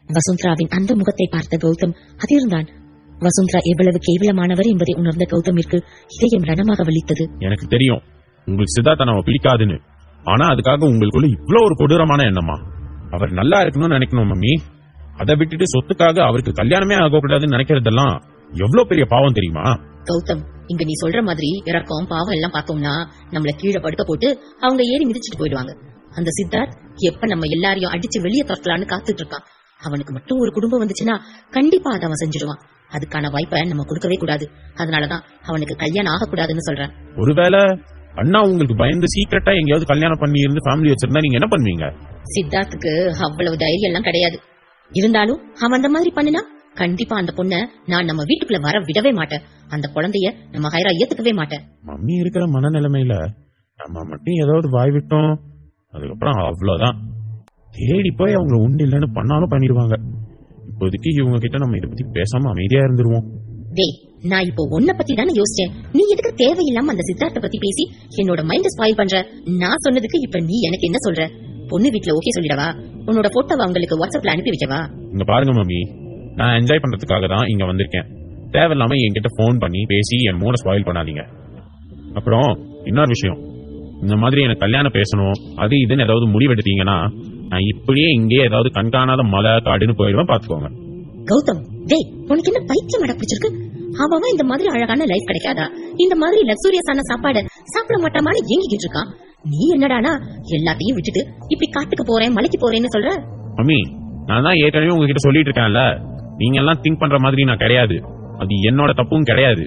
வசுந்தராவின் அந்த முகத்தை பார்த்த கௌதம் அதிர்ந்தான். வசுந்தரா எவ்வளவு கேவலமானவர் என்பதை உணர்ந்த கௌதமிற்கு இதயம் ரணமாக வலித்தது. எனக்கு தெரியும் உங்களுக்கு சித்தார்த்த நம்ம பிடிக்காதுன்னு. ஆனா அதுக்காக உங்களுக்குள்ள இவ்வளவு ஒரு கொடூரமான எண்ணமா? அவர் நல்லா இருக்கணும்னு நினைக்கணும் மம்மி. அதை விட்டுட்டு சொத்துக்காக அவருக்கு கல்யாணமே ஆகக்கூடாதுன்னு நினைக்கிறதெல்லாம் எவ்வளவு பெரிய பாவம் தெரியுமா? கௌதம், இங்க நீ சொல்ற மாதிரி இறக்கம் பாவம் எல்லாம் பார்த்தோம்னா நம்மள கீழே படுக்க போட்டு அவங்க ஏறி மிதிச்சுட்டு போயிடுவாங்க. அந்த சித்தார்த் எப்ப நம்ம எல்லாரையும் அடிச்சு வெளியே தரலான்னு காத்துட்டு இருக்கான். அவனுக்கு மட்டும் ஒரு குடும்பம் வந்துச்சுன்னா கண்டிப்பா அதை அவன் செஞ்சிடுவான். அதுக்கான வாய்ப்பை நம்ம கொடுக்கவே கூடாது. அதனாலதான் அவனுக்கு கல்யாணம் ஆகக்கூடாதுன்னு சொல்றேன். ஒருவேளை அண்ணா உங்களுக்கு பயந்து சீக்கிரட்டா எங்கேயாவது கல்யாணம் பண்ணி இருந்து ஃபேமிலி வச்சிருந்தா நீங்க என்ன பண்ணுவீங்க? சித்தார்த்துக்கு அவ்வளவு தைரியம் எல்லாம் கிடையாது. இருந்தாலும் அவன் அந்த மாதிரி பண்ணினா கண்டிப்பா அந்த பொண்ண நான் நம்ம வீட்டுக்குள்ள வர விடவே மாட்டேன். அந்த குழந்தைய நம்ம ஹைரா ஏத்துக்கவே மாட்டேன். மம்மி இருக்கிற மனநிலைமையில நம்ம மட்டும் ஏதாவது வாய் விட்டோம், அதுக்கப்புறம் அவ்வளவுதான். தேடி போய் அவங்க உண்டு இல்லைன்னு பண்ணாலும் பண்ணிடுவாங்க. இப்போதைக்கு இவங்க கிட்ட நம்ம இதை பத்தி பேசாம அமைதியா இருந்துருவோம். டேய், நான் இப்போ உன்னை பத்தி தானே யோசிச்சேன். நீ எதுக்கு தேவையில்லாம அந்த சித்தார்த்த பத்தி பேசி என்னோட மைண்ட் ஸ்பாயில் பண்ற? நான் சொன்னதுக்கு இப்ப நீ எனக்கு என்ன சொல்ற? பொண்ணு வீட்டுல ஓகே சொல்லிடவா? உன்னோட போட்டோவை அவங்களுக்கு வாட்ஸ்அப்ல அனுப்பி வைக்கவா? இங்க பாருங்க மம்மி, நான் என்ஜாய் பண்றதுக்காக தான் இங்க வந்திருக்கேன். தேவையில்லாம என்கிட்ட போன் பண்ணி பேசி என் மூட ஸ்பாயில் பண்ணாதீங்க. அப்புறம் இன்னொரு விஷயம், இந்த மாதிரி எனக்கு கல்யாணம் பேசணும் அது இதுன்னு ஏதாவது முடிவெடுத்தீங்கன்னா நான் இப்படியே இங்கேயே ஏதாவது கண்காணாத மலை காடுன்னு போயிடுவேன், பாத்துக்கோங்க. கௌதம், டேய், உனக்கு என்ன பைத்தியம் அட பிடிச்சிருக்கு? அவன் இந்த மாதிரி அழகான லைஃப் கிடைக்காதா? இந்த மாதிரி லக்ஸூரியஸான சாப்பாடு சாப்பிட மாட்டாமான்னு ஏங்கிக்கிட்டு இருக்கான். நீ என்னடானா எல்லாத்தையும் விட்டுட்டு இப்படி காட்டுக்கு போறேன் மலைக்கு போறேன்னு சொல்ற? மம்மி, நான் தான் ஏற்கனவே உங்ககிட்ட சொல்லிட்டு இருக்கேன்ல, நீங்க எல்லாம் திங்க் பண்ற மாதிரி நான் கிடையாது. அது என்னோட தப்பும் கிடையாது.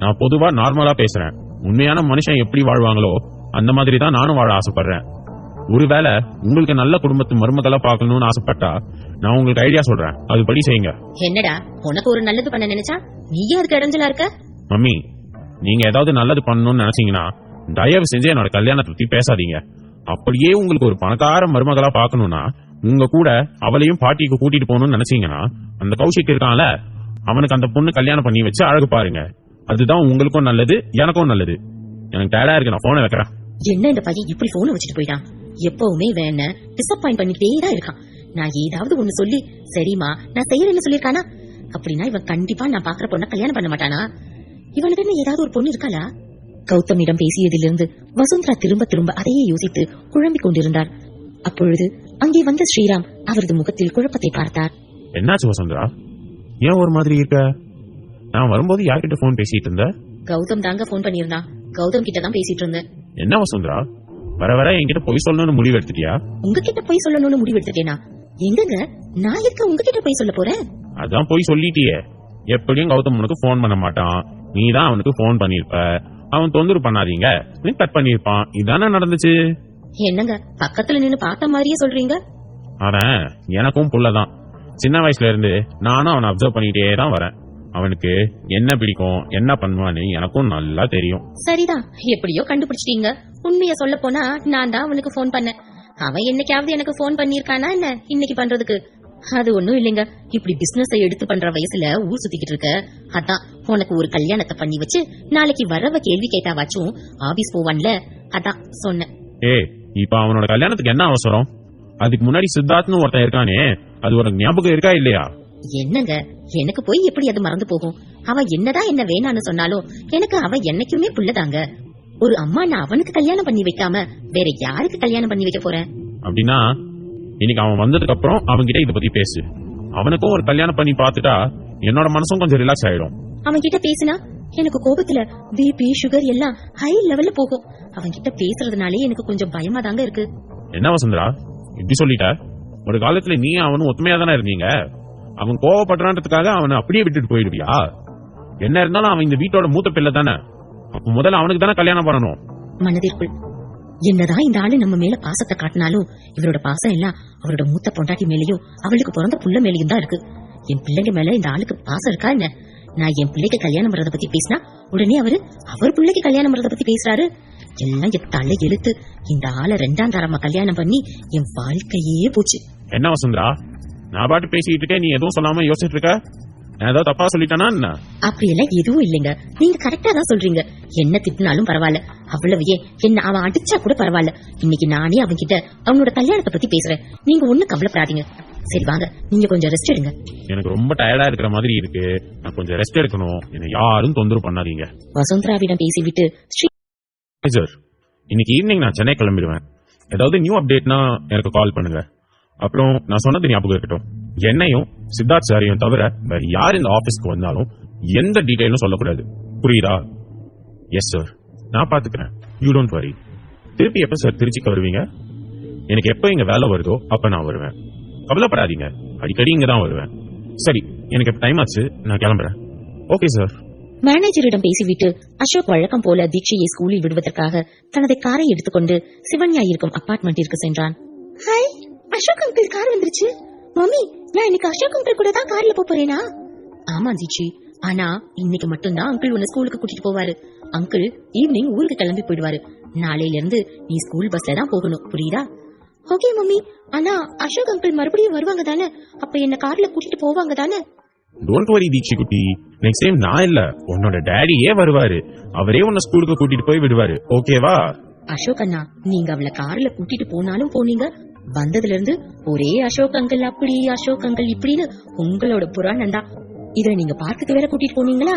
நான் பொதுவா நார்மலா பேசுறேன். உண்மையான மனுஷன் எப்படி வாழ்வாங்களோ அந்த மாதிரி தான் நானும் வாழ ஆசைப்படுறேன். ஒருவேளை உங்களுக்கு நல்ல குடும்பத்து மருமகளா பார்க்கணும்னு ஆசைப்பட்டா நான் உங்களுக்கு ஐடியா சொல்றேன், அதுபடி செய்யுங்க. என்னடா, உனக்கு ஒரு நல்லது பண்ண நினைச்சா நீயே அதுக்கு இடைஞ்சலா இருக்க? மம்மி, நீங்க ஏதாவது நல்லது பண்ணணும்னு நினைச்சீங்கன்னா தயவு செஞ்சு என்னோட கல்யாணத்தை பத்தி பேசாதீங்க. அப்படியே உங்களுக்கு ஒரு பணக்கார மருமகளா பார்க்கணும்னா உங்க கூட அவளையும் பாட்டிக்கு கூட்டிட்டு போகணும்னு நினைச்சீங்கன்னா அந்த கௌஷிக் இருக்கான்ல, அவனுக்கு அந்த பொண்ணு கல்யாணம் பண்ணி வச்சு அழகு பாருங்க. அதுதான் உங்களுக்கும் நல்லது, எனக்கும் நல்லது. எனக்கு டயர்டா இருக்கு, நான் போனை வைக்கிறேன். என்ன இந்த பையன் இப்படி போனை வச்சுட்டு போயிட்டான்? எப்பவுமே வேண டிசப்பாயிண்ட் பண்ணிக்கிட்டே தான் இருக்கான். நான் ஏதாவது ஒண்ணு சொல்லி சரிமா நான் செய்யறேன்னு சொல்லிருக்கானா? அப்படின்னா இவன் கண்டிப்பா நான் பாக்குற பொண்ண கல்யாணம் பண்ண மாட்டானா? இவனுக்கு என்ன ஏதாவது ஒரு பொண்ணு இருக்காளா? கௌதமிடம் பேசியதிலிருந்து வசுந்தரா திரும்ப திரும்ப அதையே யோசித்து குழம்பிக் கொண்டிருந்தார். அப்பொழுது அங்கே வந்த ஸ்ரீராம் அவரது முகத்தில் குழப்பத்தை பார்த்தார். என்னாச்சு வசுந்தரா, ஏன் ஒரு மாதிரி இருக்க? நான் வரும்போது யார்கிட்ட போன் பேசிட்டு இருந்த? கௌதம் தாங்க போன் பண்ணிருந்தான். கௌதம் கிட்ட தான் பேசிட்டு இருந்தேன். என்ன வசுந்தரா, வர வர என்கிட்ட பொய் சொல்லணும்னு முடிவு எடுத்துட்டியா? உங்ககிட்ட போய் சொல்லணும்னு முடிவு எடுத்துட்டேனா? எங்கங்க, நான் இருக்க உங்ககிட்ட போய் சொல்ல போறேன்? அதான் போய் சொல்லிட்டியே. எப்படியும் கௌதம் உனக்கு போன் பண்ண மாட்டான், நீதான் அவனுக்கு போன் பண்ணிருப்ப. அவன் தொந்தரவு பண்ணாதீங்க நீ கட் பண்ணிருப்பான். இதானே நடந்துச்சு. என்னங்க பக்கத்துல நின்னு பார்த்த மாதிரியே சொல்றீங்க? அவன் எனக்கும் புள்ளதான். சின்ன வயசுல இருந்து நானும் அவனை அப்சர்வ் பண்ணிட்டே தான் வரேன். அவனுக்கு என்ன பிடிக்கும் என்ன பண்ணுவான்னு எனக்கும் நல்லா தெரியும். சரிதான், எப்படியோ கண்டுபிடிச்சிட்டீங்க. உண்மைய சொல்ல போனா நான் தான் அவனுக்கு போன் பண்ணேன். அவன் என்னைக்காவது எனக்கு போன் பண்ணிருக்கானா என்ன இன்னைக்கு பண்றதுக்கு? அது ஒண்ணும் இல்லைங்க. இப்படி பிசினஸ் எடுத்து பண்ற வயசுல ஊர் சுத்திக்கிட்டு இருக்க. அதான் உனக்கு ஒரு கல்யாணத்தை பண்ணி வச்சு நாளைக்கு வரவ கேள்வி கேட்டாவாச்சும் ஆபீஸ் போவான்ல, அதான் சொன்னேன். இப்ப அவனோட கல்யாணத்துக்கு என்ன அவசரம்? அதுக்கு முன்னாடி சித்தார்த்னு ஒருத்தன் இருக்கானே, அது உனக்கு ஞாபகம் இருக்கா இல்லையா? என்னங்க, எனக்கு போய் எப்படி அது மறந்து போகும்? அவன் என்னதான் என்ன வேணான்னு சொன்னாலும் எனக்கு அவன் என்னைக்குமே புள்ளதாங்க. ஒரு அம்மா நான் அவனுக்கு கல்யாணம் பண்ணி வைக்காம வேற யாருக்கு கல்யாணம் பண்ணி வைக்க போறேன்? அப்படின்னா இன்னைக்கு அவன் வந்ததுக்கு அப்புறம் அவன்கிட்ட இத பத்தி பேசு. அவனுக்கும் ஒரு கல்யாணம் பண்ணி பாத்துட்டா என்னோட மனசும் கொஞ்சம் ரிலாக்ஸ் ஆயிடும். அவன் கிட்ட பேசினா எனக்கு கோபத்துல பிபி சுகர் எல்லாம் ஹை லெவல்ல போகும். அவன் கிட்ட பேசுறதுனாலே எனக்கு கொஞ்சம் பயமா தாங்க இருக்கு. என்ன வசுந்தரா இப்படி சொல்லிட்ட? ஒரு காலத்துல நீ அவனும் ஒத்துமையா தானே இருந்தீங்க. அவன் கோவப்படுறான்றதுக்காக அவனை அப்படியே விட்டுட்டு போயிடுவியா? என்ன இருந்தாலும் அவன் இந்த வீட்டோட மூத்த பிள்ளை தானே. அப்ப முதல்ல அவனுக்கு தானே கல்யாணம் பண்ணணும். மனதிற்குள். என்னதான் இந்த ஆளு நம்ம மேல பாசத்தை காட்டினாலும் இவரோட பாசம் எல்லாம் அவரோட மூத்த பொண்டாட்டி மேலயும் அவளுக்கு பிறந்த புள்ள மேலயும் தான் இருக்கு. என் பிள்ளைங்க மேல இந்த ஆளுக்கு பாசம் இருக்கா என்ன? நான் என் பிள்ளைக்கு கல்யாணம் பண்றத பத்தி பேசினா உடனே அவர் பிள்ளைக்கு கல்யாணம் பண்றத பத்தி பேசுறாரு. எல்லாம் என் தலை எழுத்து. இந்த ஆளை 2ஆம் தரமா கல்யாணம் பண்ணி என் வாழ்க்கையே போச்சு. என்ன வசுந்தரா, நான் பாட்டு பேசிட்டு இருக்கேன், நீ எதுவும் சொல்லாம யோசிச்சுட்டு இருக்க? நான் ஏதாவது தப்பா சொல்லிட்டேனா என்ன? அப்படியெல்லாம் எதுவும் இல்லைங்க, நீங்க கரெக்டா தான் சொல்றீங்க. என்ன திட்டினாலும் பரவாயில்ல, அவ்வளவு என்ன அவன் அடிச்சா கூட பரவாயில்ல. இன்னைக்கு நானே அவன்கிட்ட அவனோட கல்யாணத்தை பத்தி பேசுறேன். நீங்க ஒண்ணும் கவலைப்படாதீங்க. சரி வாங்க, நீங்க கொஞ்சம் ரெஸ்ட் எடுங்க. எனக்கு ரொம்ப டயர்டா இருக்கிற மாதிரி இருக்கு, நான் கொஞ்சம் ரெஸ்ட் எடுக்கணும். என்ன யாரும் தொந்தரவு பண்ணாதீங்க. வசுந்தராவிடம் பேசிவிட்டு சார், இன்னைக்கு ஈவினிங் நான் சென்னை கிளம்பிடுவேன். ஏதாவது நியூ அப்டேட்னா எனக்கு கால் பண்ணுங்க. அப்புறம் நான் சொன்னது ஞாபகம் இருக்கட்டும், என்னையும் சித்தார்த் சாரையும் தவிர வேற யார் இந்த ஆபீஸ்க்கு வந்தாலும் எந்த டீடைலும் சொல்லக்கூடாது, புரியுதா? எஸ் சார், நான் பாத்துக்கிறேன். You don't worry. திருப்பி எப்ப சார் திருச்சிக்கு வருவீங்க? எனக்கு எப்ப இங்க வேலை வருதோ அப்ப நான் வருவேன். கவலைப்படாதீங்க, அடிக்கடி இங்க தான் வருவேன். சரி, எனக்கு டைம் ஆச்சு, நான் கிளம்புறேன். Okay sir. மேனேஜரிடம் பேசிவிட்டு அசோக் வழக்கம் போல தீட்சையை ஸ்கூலில் விடுவதற்காக தனது காரை எடுத்துக்கொண்டு சிவன்யா இருக்கும் அபார்ட்மெண்டிற்கு சென்றான். ஹாய், அசோக் அங்கிள் கார் வந்துருச்சு. மம்மி, நான் இன்னைக்கு அசோக் அங்கிள் கூட தான் கார்ல போறேனா? ஆமா தீட்சி, ஆனா இன்னைக்கு மட்டும்தான் அங்கிள் உன்னை ஸ்கூலுக்கு கூட்டிட்டு போவாரு. அங்கிள் ஈவினிங் ஊருக்கு கிளம்பி போயிடுவாரு. நாளையில இருந்து நீ ஸ்கூல் பஸ்ல தான் போகணும், புரியுதா? ஓகே மம்மி, ஆனா அசோக் அங்கிள் மறுபடியும் வருவாங்க தானே? அப்ப என்ன கார்ல கூட்டிட்டு போவாங்க தானே? டோன்ட் வரி தீட்சி குட்டி, நெக்ஸ்ட் டைம் நான் இல்ல, உன்னோட டேடியே வருவாரு. அவரே உன்னை ஸ்கூலுக்கு கூட்டிட்டு போய் விடுவாரு, ஓகேவா? அசோக் அண்ணா, நீங்க அவளை கார்ல கூட்டிட்டு போனாலும் போனீங்க, வந்ததுல இருந்து ஒரே அசோக் அங்கிள் அப்படி அசோக் அங்கிள் இப்படின்னு உங்களோட புராணம் தான். இத நீங்க பார்க்குக்கு வேற கூட்டிட்டு போனீங்களா?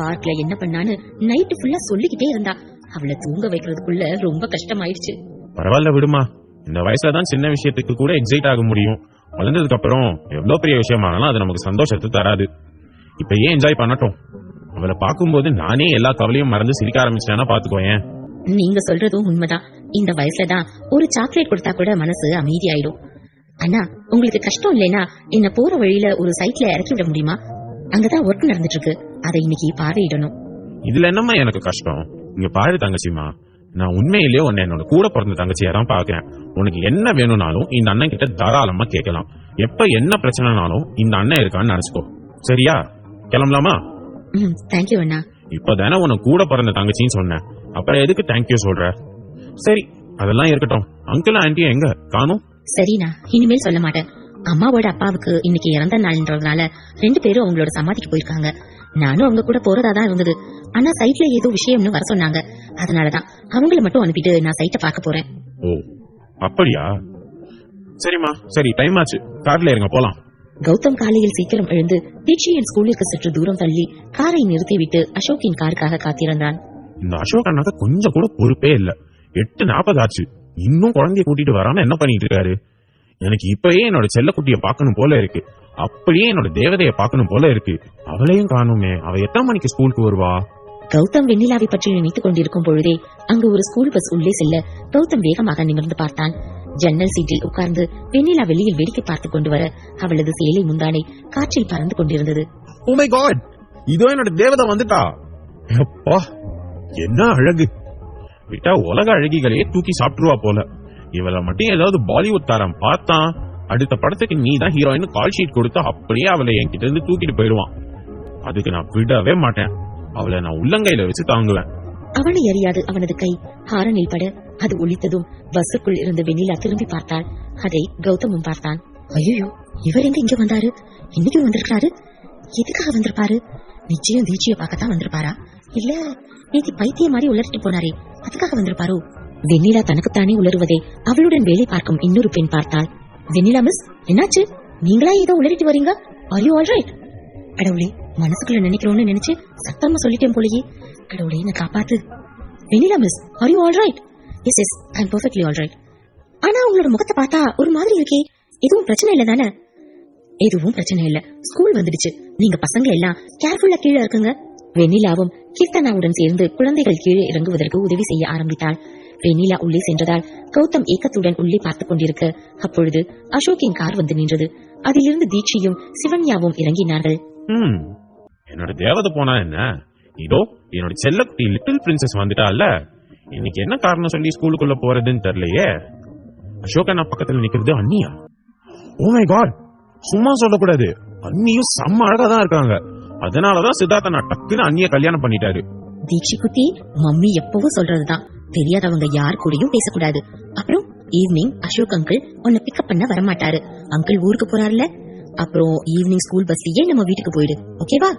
பார்க்ல என்ன பண்ணான்னு நைட்டு ஃபுல்லா சொல்லிக்கிட்டே இருந்தா. அவளை தூங்க வைக்கிறதுக்குள்ள ரொம்ப கஷ்டமாயிடுச்சு. பரவாயில்ல விடுமா, இந்த வயசுலதான் சின்ன விஷயத்துக்கு கூட எக்ஸைட் ஆக முடியும். வளர்ந்ததுக்கு அப்புறம் எவ்வளவு பெரிய விஷயமானாலும் அது நமக்கு சந்தோஷத்தை தராது. இப்ப ஏன் என்ஜாய் பண்ணட்டும். அவளை பார்க்கும்போது நானே எல்லா கவலையும் மறந்து சிரிக்க ஆரம்பிச்சேன்னா பாத்துக்கோயேன். நீங்க சொல்றதும் உண்மைதான். இந்த வயசுலதான் ஒரு சாக்லேட் கொடுத்தா கூட மனசு அமைதியாயிடும். அண்ணா, உங்களுக்கு கஷ்டம் இல்லைன்னா என்ன போற வழியில ஒரு சைட்ல இறக்கி விட முடியுமா? அங்கதான் ஒர்க் நடந்துட்டு இருக்கு, அதை இன்னைக்கு பார்வையிடணும். இதுல என்னம்மா எனக்கு கஷ்டம்? இங்க பாரு தங்கச்சிமா, நான் உண்மையிலேயே உன்னை என்னோட கூட பிறந்த தங்கச்சியா தான் பாக்குறேன். உனக்கு என்ன வேணும்னாலும் இந்த அண்ணன் கிட்ட தாராளமா கேட்கலாம். எப்ப என்ன பிரச்சனைனாலும் இந்த அண்ணன் இருக்கான்னு நினைச்சுக்கோ, சரியா? கிளம்பலாமா? தேங்க்யூ அண்ணா. இப்பதானே உனக்கு கூட பிறந்த தங்கச்சின்னு சொன்னேன், அப்புறம் எதுக்கு தேங்க்யூ சொல்ற? சரி, அதெல்லாம் இருக்கட்டும். அங்கிள் ஆன்டி எங்க காணும்? சரிண்ணா, இனிமேல் சொல்ல மாட்டேன். அம்மாவோட அப்பாவுக்கு இன்னைக்கு இறந்த நாள்ன்றதுனால 2 பேரும் அவங்களோட சமாதிக்கு போயிருக்காங்க. நானும் அவங்க கூட போறதா தான் இருந்தது. ஆனா சைட்ல ஏதோ விஷயம்னு வர சொன்னாங்க. அதனாலதான் அவங்கள மட்டும் அனுப்பிட்டு நான் சைட்டை பார்க்க போறேன். ஓ அப்படியா? சரிம்மா, சரி, டைம் ஆச்சு, கார்ல இருங்க போலாம். கௌதம் காலையில் சீக்கிரம் எழுந்து தீட்சையின் ஸ்கூலுக்கு சற்று தூரம் தள்ளி காரை நிறுத்திவிட்டு அசோக்கின் காருக்காக காத்திருந்தான். இந்த அசோக் அண்ணாக்கு கொஞ்சம் கூட பொறுப்பே இல்ல. 8:40 ஆச்சு, இன்னும் குழந்தைய கூட்டிட்டு வராம என்ன பண்ணிட்டு இருக்காரு? எனக்கு இப்பயே என்னோட செல்லக்குட்டிய பாக்கணும் போல இருக்கு, அப்படியே என்னோட தேவதைய பாக்கணும் போல இருக்கு. அவளையும் காணுமே, அவ எத்தனை மணிக்கு ஸ்கூலுக்கு வருவா? கௌதம் வெண்ணிலாவை பற்றி நினைத்துக் கொண்டிருக்கும் பொழுதே அங்கு ஒரு ஸ்கூல் பஸ் உள்ளே செல்ல கௌதம் வேகமாக நிமிர்ந்து பார்த்தான். ஜன்னல் சீட்டில் உட்கார்ந்து வெண்ணிலா வெளியில் வேடிக்கை பார்த்துக் கொண்டு வர அவளது சேலை முந்தானை காற்றில் பறந்து கொண்டிருந்தது. ஓ மை காட், இதோ என்னோட தேவதை வந்துட்டா. அப்பா என்ன அழகு! விட்டா உலக அழகிகளையே தூக்கி சாப்பிட்டுருவா போல. இவளை மட்டும் ஏதாவது பாலிவுட் தாரம் பார்த்தான், அடுத்த படத்துக்கு நீ தான் ஹீரோயின் கால் ஷீட் கொடுத்து அப்படியே அவளை என்கிட்ட இருந்து தூக்கிட்டு போயிடுவான். அதுக்கு நான் விடவே மாட்டேன். அவளை நான் உள்ளங்கையில வச்சு தாங்குவேன். அவனை அறியாது அவனது கை ஹாரனில் பட அது ஒலித்ததும் பஸ்ஸுக்குள் இருந்த வெண்ணிலா திரும்பி பார்த்தாள். அதை கௌதமும் பார்த்தான். ஐயோ, இவர் எங்க இங்க வந்தாரு? இன்னைக்கு வந்திருக்காரு? எதுக்காக வந்திருப்பாரு? நிச்சயம் தீட்சியை பார்க்கத்தான் வந்திருப்பாரா? இல்ல நேற்று பைத்திய மாதிரி உளறிட்டு போனாரே, அதுக்காக வந்திருப்பாரோ? வெண்ணிலா தனக்குத்தானே உளறுவதை அவளுடன் வேலை பார்க்கும் இன்னொரு பெண் பார்த்தாள். வெண்ணிலா மிஸ், என்னாச்சு? நீங்களா ஏதோ உளறிட்டு வரீங்க? R you all right? கடவுளே, மனசுக்குள்ள நினைக்கிறோன்னு நினைச்சு சத்தமா சொல்லிட்டேன் போலயே. கடவுளே, என்ன காப்பாத்து. Vennila miss, are you all right? Yes yes, I am perfectly all right. ஆனா உங்களோட முகத்தை பார்த்தா ஒரு மாதிரி இருக்கே, எதுவும் பிரச்சனை இல்ல தானே? எதுவும் பிரச்சனை இல்ல, ஸ்கூல் வந்துடுச்சு. நீங்க பசங்க எல்லாம் கேர்ஃபுல்லா கீழே இருக்குங்க. வெண்ணிலாவும் கீர்த்தனாவுடன் சேர்ந்து குழந்தைகள் கீழே இறங்குவதற்கு உதவி செய்ய ஆரம்பித்தாள். வெண்ணிலா உள்ளே சென்றதால் கௌதம் ஏக்கத்துடன் உள்ளே பார்த்துக் கொண்டிருக்க அப்பொழுது அசோக்கின் கார் வந்து நின்றது. அதிலிருந்து தீட்சியும் சிவன்யாவும் இறங்கினார்கள். என்னோட தேவதை போனா என்ன, இதோ என்னோட செல்லக்குட்டி லிட்டில் பிரின்சஸ் வந்துட்டால. இன்னைக்கு என்ன காரணம் சொல்லி ஸ்கூலுக்குள்ள போறதுன்னு தெரியலையே. அசோக் அண்ணா பக்கத்துல நிக்கிறது அண்ணியா? ஓ மை காட், சும்மா சொல்லக்கூடாது. அண்ணியும் செம்ம அழகா தான் இருக்காங்க. அதனாலதான் சித்தார்த் அண்ணா டக்குன்னு அண்ணிய கல்யாணம் பண்ணிட்டாரு. தீக்ஷி குட்டி, மம்மி எப்பவும் சொல்றதுதான், தெரியாதவங்க யார் கூடயும் பேசக்கூடாது. அப்புறம் ஈவினிங் அசோக் அங்கிள் உன்னை பிக்கப் பண்ண வரமாட்டாரு. அங்கிள் ஊருக்கு போறாருல, அப்புறம் ஈவினிங் ஸ்கூல் பஸ்லயே நம்ம வீட்டுக்கு போயிடு. ஓகேவா?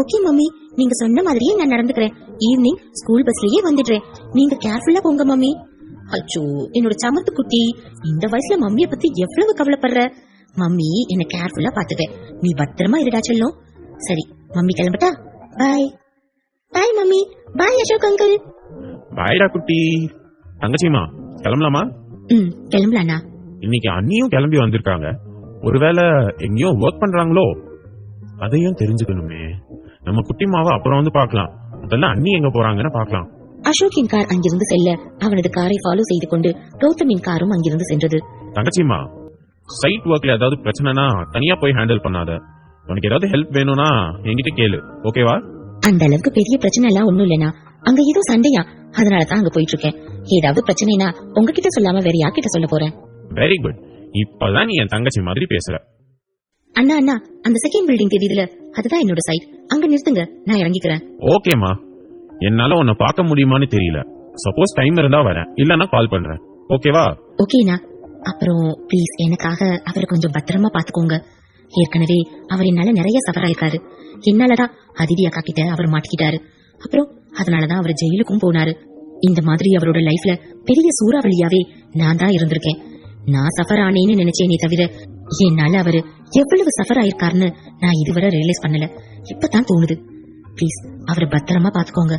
ஓகே மம்மி, நீங்க சொன்ன மாதிரியே நான் நடந்துக்கிறேன். ஈவினிங் ஸ்கூல் பஸ்லயே வந்துடுறேன். நீங்க கேர்ஃபுல்லா போங்க மம்மி. அச்சோ என்னோட சமத்து குட்டி, இந்த வயசுல மம்மிய பத்தி எவ்வளவு கவலைப்படுற. மம்மி என்ன கேர்ஃபுல்லா பாத்துக்க. நீ பத்திரமா இருடா செல்லும். சரி மம்மி கிளம்பட்டா? பாய். Bye mummy. பாய் அசோக் அங்கிள். பாய்டா குட்டி. தங்கச்சிமா கிளம்பலாமா? கிளம்பலாண்ணா. இன்னைக்கு அண்ணியும் கிளம்பி வந்திருக்காங்க. ஒருவேளை எங்கேயோ ஒர்க் பண்றாங்களோ? அதையும் தெரிஞ்சுக்கணுமே. நம்ம குட்டிமாவை அப்புறம் வந்து பாக்கலாம். அதெல்லாம் அண்ணி எங்க போறாங்கன்னு பாக்கலாம். அசோக்கின் கார் அங்கிருந்து செல்ல அவனது காரை ஃபாலோ செய்து கொண்டு கௌதமின் காரும் அங்கிருந்து சென்றது. தங்கச்சிமா, சைட் ஒர்க்ல ஏதாவது பிரச்சனைனா தனியா போய் ஹேண்டில் பண்ணாத. உனக்கு ஏதாவது ஹெல்ப் வேணும்னா என்கிட்ட கேளு, ஓகேவா? அந்த அளவுக்கு பெரிய பிரச்சனை எல்லாம் ஒண்ணும் இல்லனா. அங்க ஏதோ சண்டையா, அதனாலதான் அங்க போயிட்டு இருக்கேன். ஏதாவது பிரச்சனைனா உங்ககிட்ட சொல்லாம வேற யார்கிட்ட சொல்ல போறேன்? Very good. இப்பதான் நீ என் தங்கச்சி மாதிரி பேசுற. அண்ணா அண்ணா, அந்த செகண்ட் பில்டிங் தெரியுதுல, அதுதான் என்னோட சைட். அங்க நிறுத்துங்க, நான் இறங்கிக்கிறேன். ஓகேமா, என்னால உன்னை பார்க்க முடியுமான்னு தெரியல. சப்போஸ் டைம் இருந்தா வரேன், இல்லன்னா கால் பண்றேன். ஓகேவா? ஓகேண்ணா. அப்புறம் ப்ளீஸ் எனக்காக அவரை கொஞ்சம் பத்திரமா பாத்துக்கோங்க. ஏற்கனவே அவர் என்னால நிறைய சஃபர் ஆயிருக்காரு. என்னாலதான் அதிதி அக்கா கிட்ட அவர் மாட்டிக்கிட்டாரு. அப்புறம் அதனாலதான் அவர் ஜெயிலுக்கும் போனாரு. இந்த மாதிரி அவரோட லைஃப்ல பெரிய சூறாவளியாவே நான் தான் இருந்திருக்கேன். நான் சஃபர் ஆனேன்னு நினைச்சேனே தவிர என்னால அவரு எவ்வளவு சஃபர் ஆயிருக்காருன்னு நான் இதுவரை ரியலைஸ் பண்ணல. இப்பதான் தோணுது. ப்ளீஸ் அவரை பத்திரமா பாத்துக்கோங்க.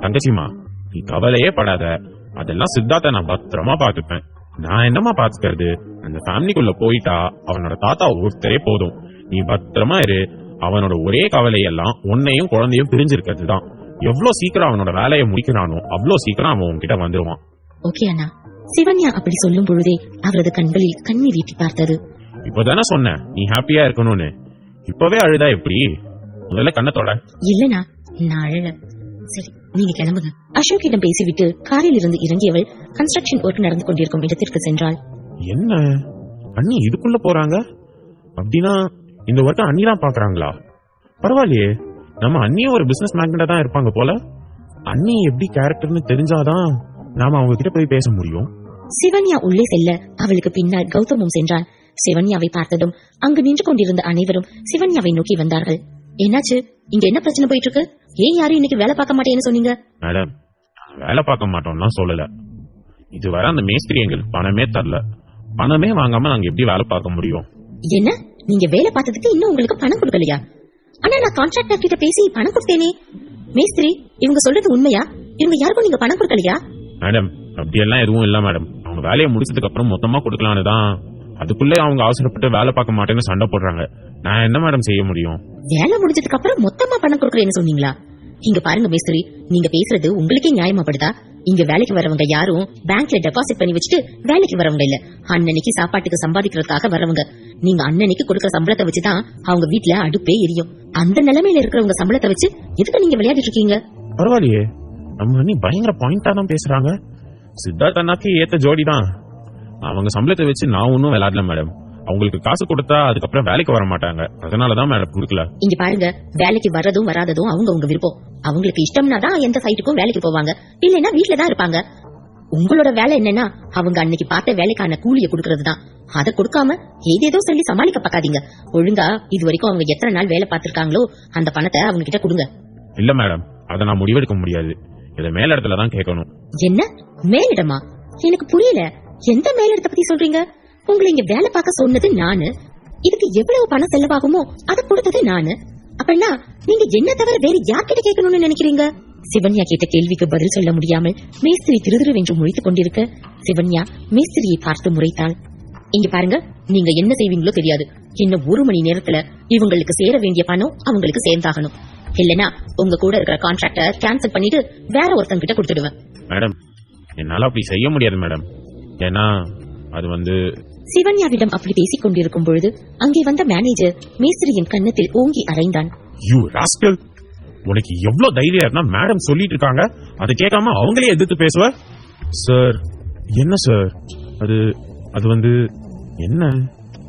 தங்கச்சிமா, நீ கவலையே படாத. அதெல்லாம் சித்தார்த்த நான் பத்திரமா பாத்துப்பேன். நான் என்னமா பாத்துக்கிறது? அந்த ஃபேமிலிக்குள்ள போயிட்டா அவனோட தாத்தா ஒருத்தரே போதும். நீ பத்திரமா இரு. அவனோட ஒரே கவலையெல்லாம் உன்னையும் குழந்தையும் பிரிஞ்சிருக்கிறது தான். எவ்வளவு சீக்கிரம் அவனோட வேலையை முடிக்கிறானோ அவ்வளவு சீக்கிரம் அவன் உன்கிட்ட வந்துருவான். ஓகே அண்ணா. சிவன்யா அப்படி சொல்லும் பொழுதே அவரது கண்களில் கண்ணீர் வீட்டி பார்த்தது. இப்பதானே சொன்னேன் நீ ஹாப்பியா இருக்கணும்னு. இப்பவே அழுதா எப்படி? முதல்ல கண்ணத்தோட. இல்லனா நான் அழல. சரி நீங்க கிளம்புங்க. அசோக்கிடம் பேசிவிட்டு காரில் இருந்து இறங்கியவள் கன்ஸ்ட்ரக்ஷன் ஒர்க் நடந்து கொண்டிருக்கும் இடத்திற்கு சென்றாள். என்ன அண்ணி இதுக்குள்ள போறாங்க? அப்படின்னா இந்த ஒர்க்க அண்ணி தான் பாக்குறாங்களா? பரவாயில்லையே, நம்ம அண்ணியும் ஒரு பிசினஸ் மேக்னெட்டா தான் இருப்பாங்க போல. அண்ணி எப்படி கேரக்டர்னு தெரிஞ்சாதான் நாம அவங்க கிட்ட போய் பேச முடியும். சிவன்யா உள்ளே செல்ல அவளுக்கு பின்னால் கௌதமும் சென்றான். சிவன்யாவை பார்த்ததும் அங்கு நின்று கொண்டிருந்த அனைவரும் சிவன்யாவை நோக்கி வந்தார்கள். என்னாச்சு? இங்க என்ன பிரச்சனை போயிட்டு இருக்கு? ஏன் யாரும் இன்னைக்கு வேலை பார்க்க மாட்டேன்னு சொன்னீங்க? மேடம், வேலை பார்க்க மாட்டோம்னா சொல்லல. இதுவரை அந்த மேஸ்திரி எங்களுக்கு பணமே தரல. பணமே வாங்காம நாங்க எப்படி வேலை பார்க்க முடியும்? என்ன, நீங்க வேலை பார்த்ததுக்கு இன்னும் உங்களுக்கு பணம் கொடுக்கலையா? ஆனா நான் கான்ட்ராக்டர் கிட்ட பேசி பணம் கொடுத்தேனே. மேஸ்திரி, இவங்க சொல்றது உண்மையா? இவங்க யாருக்கும் நீங்க பணம் கொடுக்கலையா? மேடம், அப்படியெல்லாம் எதுவும் இல்ல மேடம். அவங்க வேலையை முடிச்சதுக்கு அப்புறம் மொத்தமா கொடுக்கலான்னு தான். அதுக்குள்ளே அவங்க அவசரப்பட்டு வேலை பார்க்க மாட்டேன்னு சண்டை போடுறாங்க. நான் என்ன மேடம் செய்ய முடியும்? வேலை முடிஞ்சதுக்கு அப்புறம் மொத்தமா பணம் கொடுக்கறேன்னு சொன்னீங்களா? இங்க பாருங்க மேஸ்திரி, நீங்க பேசுறது உங்களுக்கே நியாயமாப்படுதா? இங்க வேலைக்கு வரவங்க யாரும் பேங்க்ல டெபாசிட் பண்ணி வச்சுட்டு வேலைக்கு வரவங்க இல்ல. அன்னன்னைக்கு சாப்பாட்டுக்கு சம்பாதிக்கிறதுக்காக வரவங்க. நீங்க அன்னன்னைக்கு கொடுக்கற சம்பளத்தை வச்சுதான் அவங்க வீட்டுல அடுப்பே எரியும். அந்த நிலைமையில இருக்கிறவங்க சம்பளத்தை வச்சு எதுக்கு நீங்க விளையாடிட்டு இருக்கீங்க? பரவாயில்லையே, நம்ம அண்ணி பயங்கர பாயிண்டா தான் பேசுறாங்க. சித்தார்த் அண்ணாக்கு ஏத்த ஜோடி தான். அவங்க சம்பளத்தை வச்சு நான் ஒன்னும் விளையாடல மேடம். அவங்களுக்கு காசு கொடுத்தா அதுக்கப்புறம் வேலைக்கு வர மாட்டாங்க. அதனாலதான் மேடம் கொடுக்கல. இங்க பாருங்க, வேலைக்கு வர்றதும் வராததும் அவங்க உங்க விருப்பம். அவங்களுக்கு இஷ்டம்னா தான் எந்த சைட்டுக்கும் வேலைக்கு போவாங்க, இல்லைன்னா வீட்டுல தான் இருப்பாங்க. உங்களோட வேலை என்னன்னா அவங்க அன்னைக்கு பார்த்த வேலைக்கான கூலியை கொடுக்கறதுதான். அதை கொடுக்காம ஏதேதோ சொல்லி சமாளிக்க பார்க்காதீங்க. ஒழுங்கா இது வரைக்கும் அவங்க எத்தனை நாள் வேலை பார்த்திருக்காங்களோ அந்த பணத்தை அவங்க கிட்ட கொடுங்க. இல்ல மேடம், அதை நான் முடிவெடுக்க முடியாது. இதை மேலிடத்துல தான் கேட்கணும். என்ன மேலிடமா? எனக்கு புரியல. எந்த மேலிடத்தை பத்தி சொல்றீங்க? உங்களை இங்க வேலை பார்க்க சொன்னது நானு. இதுக்கு எவ்வளவு பணம் செலவாகுமோ அதை கொடுத்தது நானு. அப்படின்னா நீங்க என்ன தவிர வேற யார்கிட்ட கேட்கணும்னு நினைக்கிறீங்க? சிவன்யா கேட்ட கேள்விக்கு பதில் சொல்ல முடியாமல் மேஸ்திரி திருதிருவென்று முழித்துக் கொண்டிருக்க சிவன்யா மேஸ்திரியை பார்த்து முறைத்தாள். இங்க பாருங்க, நீங்க என்ன செய்வீங்களோ தெரியாது. இன்னும் 1 மணி நேரத்துல இவங்களுக்கு சேர வேண்டிய பணம் அவங்களுக்கு சேர்ந்தாகணும். இல்லனா உங்க கூட இருக்கிற கான்ட்ராக்டர் கேன்சல் பண்ணிட்டு வேற ஒருத்தங்க கிட்ட கொடுத்துடுவேன். மேடம், என்னால அப்படி செய்ய முடியாது மேடம். ஏன்னா அது சிவன்யாவிடம் அப்படி பேசிக் கொண்டிருக்கும் பொழுது அங்கே வந்த மேனேஜர் மேஸ்திரியின் கன்னத்தில் ஓங்கி அறைந்தான். யூ ராஸ்கல், உனக்கு எவ்வளவு தைரியம் இருந்தா மேடம் சொல்லிட்டு இருக்காங்க, அதை கேட்காம அவங்களே எதிர்த்து பேசுவ? சார் என்ன சார், அது அது வந்து என்ன,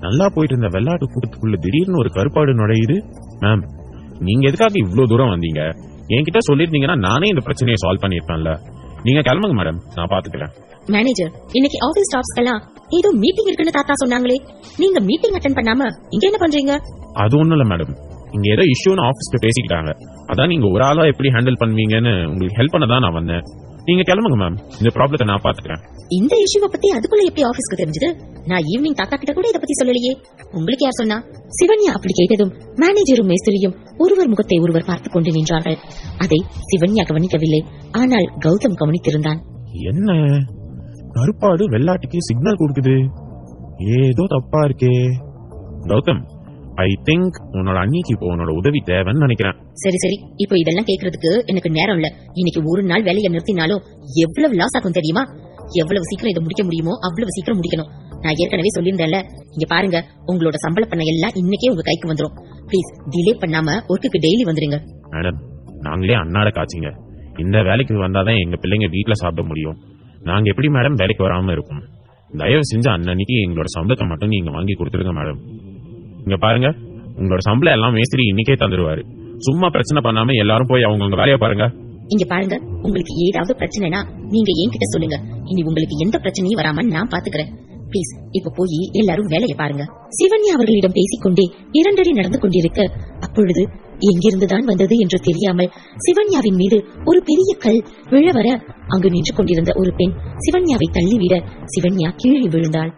நல்லா போயிட்டு இருந்த வெள்ளாட்டு கூட்டத்துக்குள்ள திடீர்னு ஒரு கருப்பாடு நுழையுது. மேம், நீங்க எதுக்காக இவ்வளவு தூரம் வந்தீங்க? என்கிட்ட சொல்லிருந்தீங்கன்னா நானே இந்த பிரச்சனையை சால்வ் பண்ணிருப்பேன்ல. நீங்க கிளம்புங்க மேடம், நான் பாத்துக்கிறேன். மேனேஜர், இன்னைக்கு ஆபீஸ் ஸ்டாஃப்ஸ்க்கெல்லாம் ஏதோ மீட்டிங் இருக்குன்னு தாத்தா சொன்னாங்களே, நீங்க மீட்டிங் அட்டெண்ட் பண்ணாம இங்க என்ன பண்றீங்க? அது ஒண்ணும் இல்ல மேடம், இங்க ஏதோ இஷ்யூன்னு ஆபீஸ்ல பேசிக்கிட்டாங்க. அதான் நீங்க ஒரு ஆளா எப்படி ஹேண்டில் பண்ணுவீங்கன்னு உங்களுக்கு ஹெல்ப் பண்ணதான் நான் வந்தேன். நீங்க கிளம்புங்க மேம், இந்த ப்ராப்ளத்தை நான் பாத்துக்கிறேன். இந்த இஷ்யூவை பத்தி அதுக்குள்ள எப்படி ஆபீஸ்க்கு தெரிஞ்சது? நான் ஈவினிங் தாத்தா கிட்ட கூட இத பத்தி சொல்லலையே. உங்களுக்கு யார் சொன்னா? சிவன்யா அப்படி கேட்டதும் மேனேஜரும் மேஸ்திரியும் ஒருவர் முகத்தை ஒருவர் பார்த்துக் கொண்டு நின்றார்கள். அதை சிவன்யா கவனிக்கவில்லை, ஆனால் கௌதம் கவனித்திருந்தான். என்ன கருப்பாடு வெள்ளாட்டுக்கு சிக்னல் கொடுக்குது, ஏதோ தப்பா இருக்கே. கௌதம், ஐ திங்க் உன்னோட அண்ணிக்கு இப்போ உன்னோட உதவி தேவைன்னு நினைக்கிறேன். சரி சரி, இப்போ இதெல்லாம் கேக்குறதுக்கு எனக்கு நேரம் இல்ல. இன்னைக்கு ஒரு நாள் வேலையை நிறுத்தினாலும் எவ்வளவு லாஸ் ஆகும் தெரியுமா? எவ்வளவு சீக்கிரம் இதை முடிக்க முடியுமோ அவ்வளவு சீக்கிரம் முடிக்கணும். நான் ஏற்கனவே சொல்லியிருந்தேன்ல, இங்க பாருங்க, உங்களோட சம்பள பண்ண எல்லாம் இன்னைக்கே உங்க கைக்கு வந்துரும். ப்ளீஸ் டிலே பண்ணாம ஒர்க்குக்கு டெய்லி வந்துருங்க. மேடம், நாங்களே அன்னாட காய்ச்சிங்க. இந்த வேலைக்கு வந்தாதான் எங்க பிள்ளைங்க வீட்டுல சாப்பிட முடியும். நாங்க எப்படி மேடம் வேலைக்கு வராம இருக்கும்? தயவு செஞ்சு அன்னைக்கு எங்களோட சம்பளத்தை மட்டும் நீங்க வாங்கி கொடுத்துருங்க மேடம். இங்க பாருங்க, உங்களோட சம்பளம் எல்லாம் மேஸ்திரி இன்னைக்கே தந்துருவாரு. சும்மா பிரச்சனை பண்ணாம எல்லாரும் போய் அவங்க வேலையை பாருங்க. இங்க பாருங்க, உங்களுக்கு ஏதாவது பிரச்சனைனா நீங்க என்கிட்ட சொல்லுங்க. இனி உங்களுக்கு எந்த பிரச்சனையும் வராம நான் பாத்துக்கிறேன். ப்ளீஸ் இப்ப போய் எல்லாரும் வேலையை பாருங்க. சிவன்யா அவர்களிடம் பேசிக்கொண்டே இரண்டடி நடந்து கொண்டிருக்க, அப்பொழுது எங்கிருந்துதான் வந்தது என்று தெரியாமல் சிவன்யாவின் மீது ஒரு பெரிய கல் விழ வர, அங்கு நின்று கொண்டிருந்த ஒரு பெண் சிவன்யாவை தள்ளிவிட சிவன்யா கீழே விழுந்தாள்.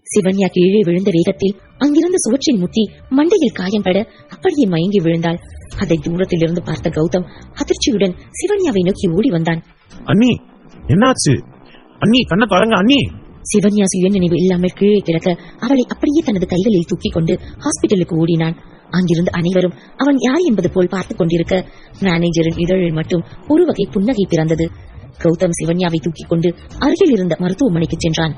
சிவன்யா கீழே விழுந்த வேகத்தில் அங்கிருந்த சுவற்றின் முத்தி மண்டையில் காயம்பட அப்படியே மயங்கி விழுந்தாள். அதை தூரத்தில் இருந்து பார்த்த கௌதம் அதிர்ச்சியுடன் சிவன்யாவை நோக்கி ஓடி வந்தான். அண்ணி, என்னாச்சு? அண்ணி, கண்ணை பாருங்க அண்ணி. சிவன்யா சுயநினைவு இல்லாமல் கீழே கிடக்க அவளை அப்படியே தனது கைகளில் தூக்கிக் கொண்டு ஹாஸ்பிட்டலுக்கு ஓடினான். அங்கிருந்து அனைவரும் அவன் யார் என்பது போல் பார்த்துக் கொண்டிருக்க, மேனேஜரின் இதழில் மட்டும் ஒரு வகை புன்னகை பிறந்தது. கௌதம் சிவன்யாவை தூக்கிக் கொண்டு அருகில் இருந்த மருத்துவமனைக்கு சென்றான்.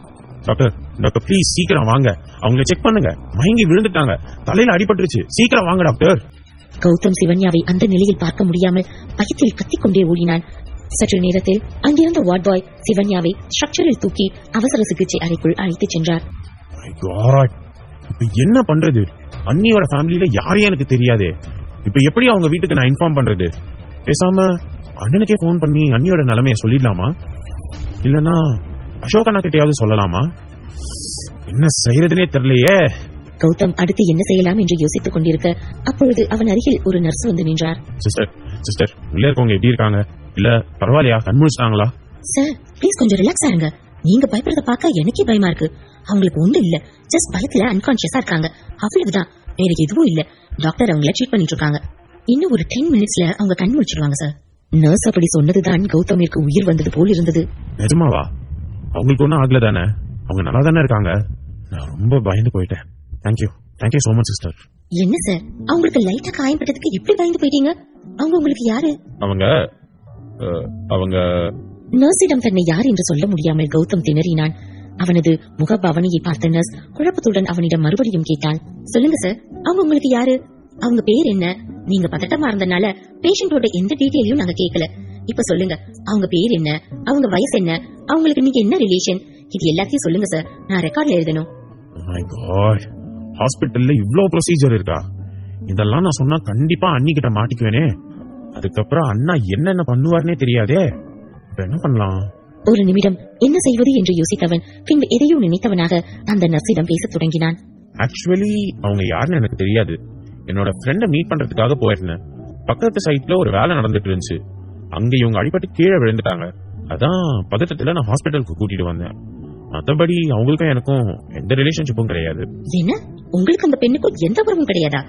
டாக்டர், டாக்டர் ப்ளீஸ் சீக்கிரம் வாங்க, அவங்களை செக் பண்ணுங்க. மயங்கி விழுந்துட்டாங்க, தலையில அடிபட்டுருச்சு, சீக்கிரம் வாங்க டாக்டர். கௌதம் சிவன்யாவை அந்த நிலையில் பார்க்க முடியாமல் பயத்தில் கத்திக்கொண்டே ஓடினான். சற்று நேரத்தில் அங்கிருந்த வார்ட் பாய் சிவன்யாவை ஸ்ட்ரக்சரில் தூக்கி அவசர சிகிச்சை அறைக்குள் அழைத்துச் சென்றார். இப்ப என்ன பண்றது? அண்ணியோட ஃபேமிலியில யாரையும் எனக்கு தெரியாதே. இப்ப எப்படி அவங்க வீட்டுக்கு நான் இன்ஃபார்ம் பண்றது? பேசாம அண்ணனுக்கே போன் பண்ணி அண்ணியோட நிலைமைய சொல்லிடலாமா? இல்லனா அசோக் அண்ணா கிட்டயாவது சொல்லலாமா? என்ன செய்யறதுனே தெரியலையே. கௌதம் அடுத்து என்ன செய்யலாம் என்று யோசித்துக் கொண்டிருக்க, அப்பொழுது அவன் அருகில் ஒரு நர்ஸ் வந்து நின்றார். சிஸ்டர், உள்ள இருக்கவங்க எப்படி இருக்காங்க? இல்ல பரவாயில்லையா, கண்முழிச்சிட்டாங்களா? சார் ப்ளீஸ் கொஞ்சம் ரிலாக்ஸ் ஆருங்க. நீங்க பயப்படுறத பார்க்க எனக்கே பயமா இருக்கு. அவங்களுக்கு ஒண்ணு இல்ல, ஜஸ்ட் பயத்துல அன்கான்சியஸா இருக்காங்க, அவ்வளவுதான், வேற எதுவும் இல்ல. டாக்டர் அவங்கள ட்ரீட் பண்ணிட்டு இருக்காங்க. இன்னும் ஒரு 10 மினிட்ஸ்ல அவங்க கண் முழிச்சிருவாங்க சார். நர்ஸ் அப்படி சொன்னதுதான் கௌதமிற்கு உயிர் வந்தது போல் இருந்தது. நிஜமாவா? அவங்களுக்கு ஒன்னும் ஆகல தானே? அவங்க நல்லா தானே இருக்காங்க? நான் ரொம்ப பயந்து போயிட்டேன். Thank you so much sister. என்ன சார், அவங்களுக்கு லைட்டா காயப்பட்டதுக்கு இப்படி பயந்து போயிட்டீங்க? அவங்க உங்களுக்கு யாரு? அவங்க நர்ஸிடம் தன்னை யார் என்று சொல்ல முடியாமல் கௌதம் திணறினான். அவனது முகபாவனையை பார்த்த நர்ஸ் குழப்பத்துடன் அவனிடம் மறுபடியும் கேட்டாள். சொல்லுங்க சார், அவங்க உங்களுக்கு யாரு? அவங்க பேர் என்ன? நீங்க பதட்டமா இருந்தனால பேஷண்டோட எந்த டீடைலையும் நாங்க கேட்கல. இப்ப சொல்லுங்க, அவங்க பேர் என்ன, அவங்க வயசு என்ன, அவங்களுக்கு நீங்க என்ன ரிலேஷன், இது எல்லாத்தையும் சொல்லுங்க சார், நான் ரெக்கார்ட்ல எழுதணும். ஹாஸ்பிட்டல்ல இவ்ளோ ப்ரொசீஜர் இருக்கா? இதெல்லாம் நான் சொன்னா கண்டிப்பா அண்ணி கிட்ட மாட்டிக்குவேனே. அதுக்கப்புறம் அண்ணா என்னென்ன பண்ணுவார்னே தெரியாதே. இப்ப என்ன பண்ணலாம்? ஒரு நிமிடம் என்ன செய்வது என்று யோசித்தவன் பின்பு எதையோ நினைத்தவனாக அந்த நர்ஸிடம் பேசத் தொடங்கினான். ஆக்சுவலி அவங்க யாருன்னு எனக்கு தெரியாது. என்னோட ஃப்ரெண்ட மீட் பண்றதுக்காக போயிருந்தேன். பக்கத்து சைட்ல ஒரு வேலை நடந்துட்டு இருந்துச்சு. அங்க இவங்க அடிபட்டு கீழே விழுந்துட்டாங்க. அதான் பதட்டத்துல நான் ஹாஸ்பிட்டலுக்கு கூட்டிட்டு வந்தேன். மத்தபடி அவங்களுக்கும் எனக்கும் எந்த ரிலேஷன்ஷிப்பும் கிடையாது. என்ன, உங்களுக்கு அந்த பெண்ணுக்கும் எந்த உறவும் கிடையாதா?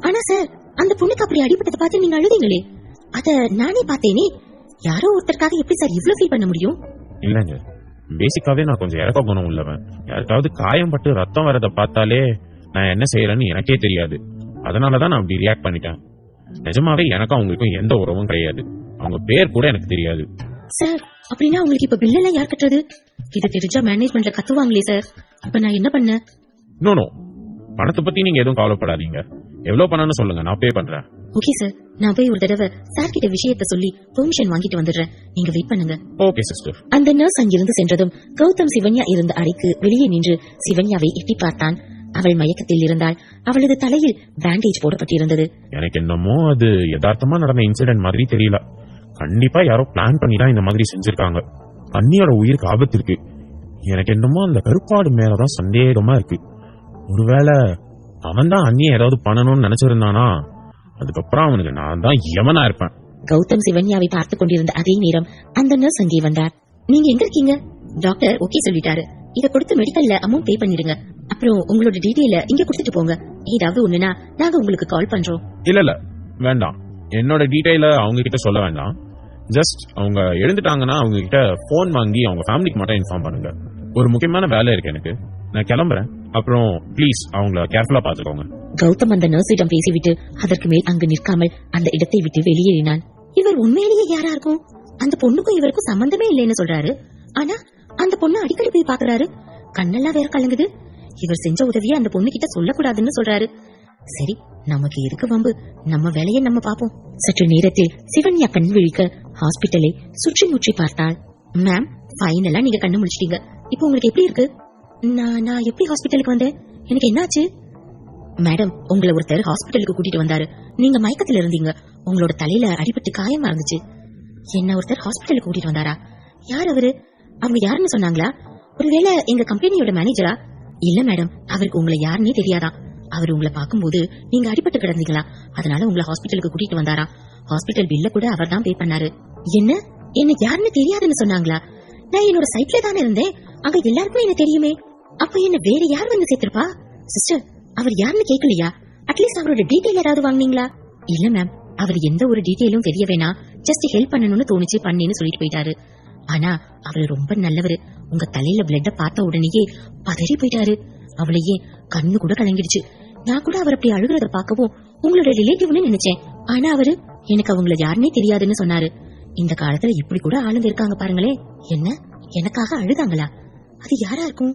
ஆனா சார், அந்த பொண்ணுக்கு அப்படி அடிபட்டதை பார்த்து நீங்க அழுதீங்களே, அத நானே பார்த்தேனே. யாரோ ஒருத்தருக்காக எப்படி சார் இவ்ளோ ஃபீல் பண்ண முடியும்? இல்லங்க, பேசிக்காவே நான் கொஞ்சம் இறக்க குணம் உள்ளவன். யாருக்காவது காயம் பட்டு ரத்தம் வரத பார்த்தாலே நான் என்ன செய்யறேன்னு எனக்கே தெரியாது. அதனாலதான் நான் அப்படி ரியாக்ட் பண்ணிட்டேன். நிஜமாவே எனக்கும் அவங்களுக்கும் எந்த உறவும் கிடையாது. அவங்க பேர் கூட எனக்கு தெரியாது. சார், அப்படின்னா உங்களுக்கு இப்ப பில் எல்லாம் யார் கட்டுறது? இது தெரிஞ்சா மேனேஜ்மெண்ட்ல கத்துவாங்களே சார். இப்ப நான் என்ன பண்ண? நோ, பணத்தை பத்தி நீங்க எதுவும் கவலைப்படாதீங்க. எவ்வளவு பணம்னு சொல்லுங்க, நான் பே பண்றேன். ஓகே சார், நான் போய் ஒரு தடவை சார் கிட்ட விஷயத்த சொல்லி பெர்மிஷன் வாங்கிட்டு வந்துடுறேன். நீங்க வெயிட் பண்ணுங்க. Okay sister. அந்த நர்ஸ் அங்கிருந்து சென்றதும் கௌதம் சிவன்யா இருந்த அறைக்கு வெளியே நின்று சிவன்யாவை எட்டி பார்த்தான். அவள் மயக்கத்தில் இருந்தாள். அவளது தலையில் பேண்டேஜ் போடப்பட்டிருந்தது. எனக்கு என்னமோ அது யதார்த்தமா நடந்த இன்சிடென்ட் மாதிரி தெரியல. கண்டிப்பா யாரோ பிளான் பண்ணி தான் இந்த மாதிரி செஞ்சிருக்காங்க. அண்ணியோட உயிருக்கு ஆபத்து இருக்கு. எனக்கு என்னமோ அந்த கருப்பாடு மேலதான் சந்தேகமா இருக்கு. ஒருவேளை அவன் தான் அண்ணியை ஏதாவது பண்ணணும்னு நினைச்சிருந்தானா, அதுக்கப்புறம் அவனுக்கு நான் தான் யமனா இருப்பேன். கௌதம் சிவன்யாவை பார்த்துக் கொண்டிருந்த அதே நேரம் அந்த நர்ஸ் அங்கே வந்தார். நீங்க எங்க இருக்கீங்க? டாக்டர் ஓகே சொல்லிட்டாரு. இத கொடுத்து மெடிக்கல்ல அமௌண்ட் பே பண்ணிடுங்க. அப்புறம் உங்களோட டீடைல இங்க கொடுத்துட்டு போங்க. ஏதாவது ஒண்ணுனா நாங்க உங்களுக்கு கால் பண்றோம். இல்ல வேண்டாம், என்னோட டீடைல அவங்க கிட்ட சொல்ல வேண்டாம். ஜஸ்ட் அவங்க எழுந்துட்டாங்கன்னா அவங்க கிட்ட போன் வாங்கி அவங்க ஃபேமிலிக்கு மட்டும் இன்ஃபார்ம் பண்ணுங்க. ஒரு முக்கியமான வேலை இருக்கு எனக்கு, நான் கிளம்புறேன். அப்புறம் ப்ளீஸ் அவங்கள கேர்ஃபுல்லா பாத்துக்கோங்க. கௌதம் அந்த நர்ஸிடம் பேசிவிட்டு அதற்கு மேல் அங்கு நிற்காமல் அந்த இடத்தை விட்டு வெளியேறினான். இவர் உண்மையிலேயே யாரா இருக்கும்? அந்த பொண்ணுக்கும் இவருக்கும் சம்பந்தமே இல்லைன்னு சொல்றாரு. ஆனா அந்த பொண்ணு அடிக்கடி போய் பாக்குறாரு. கண்ணெல்லாம் வேற கலங்குது. இவர் செஞ்ச உதவியை அந்த பொண்ணு கிட்ட சொல்லக்கூடாதுன்னு சொல்றாரு. சரி, நமக்கு எதுக்கு வம்பு, நம்ம வேலையை நம்ம பாப்போம். சற்று நேரத்தில் சிவன்யா கண் விழிக்க ஹாஸ்பிட்டலை சுற்றி முற்றி பார்த்தாள். மேம், ஃபைனலா நீங்க கண்ணு முடிச்சிட்டீங்க. இப்போ உங்களுக்கு எப்படி இருக்கு? நான் எப்படி ஹாஸ்பிட்டலுக்கு வந்தேன்? எனக்கு என்னாச்சு? மேடம், உங்களை ஒருத்தர் ஹாஸ்பிட்டலுக்கு கூட்டிட்டு வந்தாரு. நீங்க மயக்கத்துல இருந்தீங்க. உங்களோட தலையில அடிபட்டு காயமா இருந்துச்சு. என்ன ஒருத்தர் ஹாஸ்பிட்டலுக்கு கூட்டிட்டு வந்தாரா? யார் அவரு? அவங்க யாருன்னு சொன்னாங்களா? ஒருவேளை எங்க கம்பெனியோட மேனேஜரா? இல்ல மேடம், அவருக்கு உங்களை யாருன்னே தெரியாதான். அவர் உங்களை பார்க்கும்போது நீங்க அடிபட்டு கிடந்தீங்களா, அதனால உங்களை ஹாஸ்பிட்டலுக்கு கூட்டிட்டு வந்தாரா. ஹாஸ்பிட்டல் பில்ல கூட அவர் தான் பே பண்ணாரு. என்ன யாருன்னு தெரியாதுன்னு சொன்னாங்களா? நான் என்னோட சைட்ல தானே இருந்தேன். அங்க எல்லாருக்குமே என்ன தெரியுமே. அப்ப என்ன வேற யார் வந்து சேர்த்திருப்பா? சிஸ்டர், அவர் யாருன்னு கேட்கலையா? அட்லீஸ்ட் அவரோட டீடைல் ஏதாவது வாங்கினீங்களா? இல்ல மேம், அவர் எந்த ஒரு டீடைலும் தெரிய வேணாம், ஜஸ்ட் ஹெல்ப் பண்ணணும்னு தோணுச்சு பண்ணேன்னு சொல்லிட்டு போயிட்டாரு. ஆனா அவரு ரொம்ப நல்லவரு. உங்க தலையில பிளட்ட பார்த்த உடனேயே பதறி போயிட்டாரு. அவளையே கண்ணு கூட கலங்கிடுச்சு. நான் கூட அவர் அப்படி அழுகிறத பார்க்கவும் உங்களோட ரிலேட்டிவ்னு நினைச்சேன். ஆனா அவரு எனக்கு அவங்கள யாருன்னே தெரியாதுன்னு சொன்னாரு. இந்த காலத்துல இப்படி கூட ஆளுங்க இருக்காங்க பாருங்களே. என்ன எனக்காக அழுதாங்களா? அது யாரா இருக்கும்?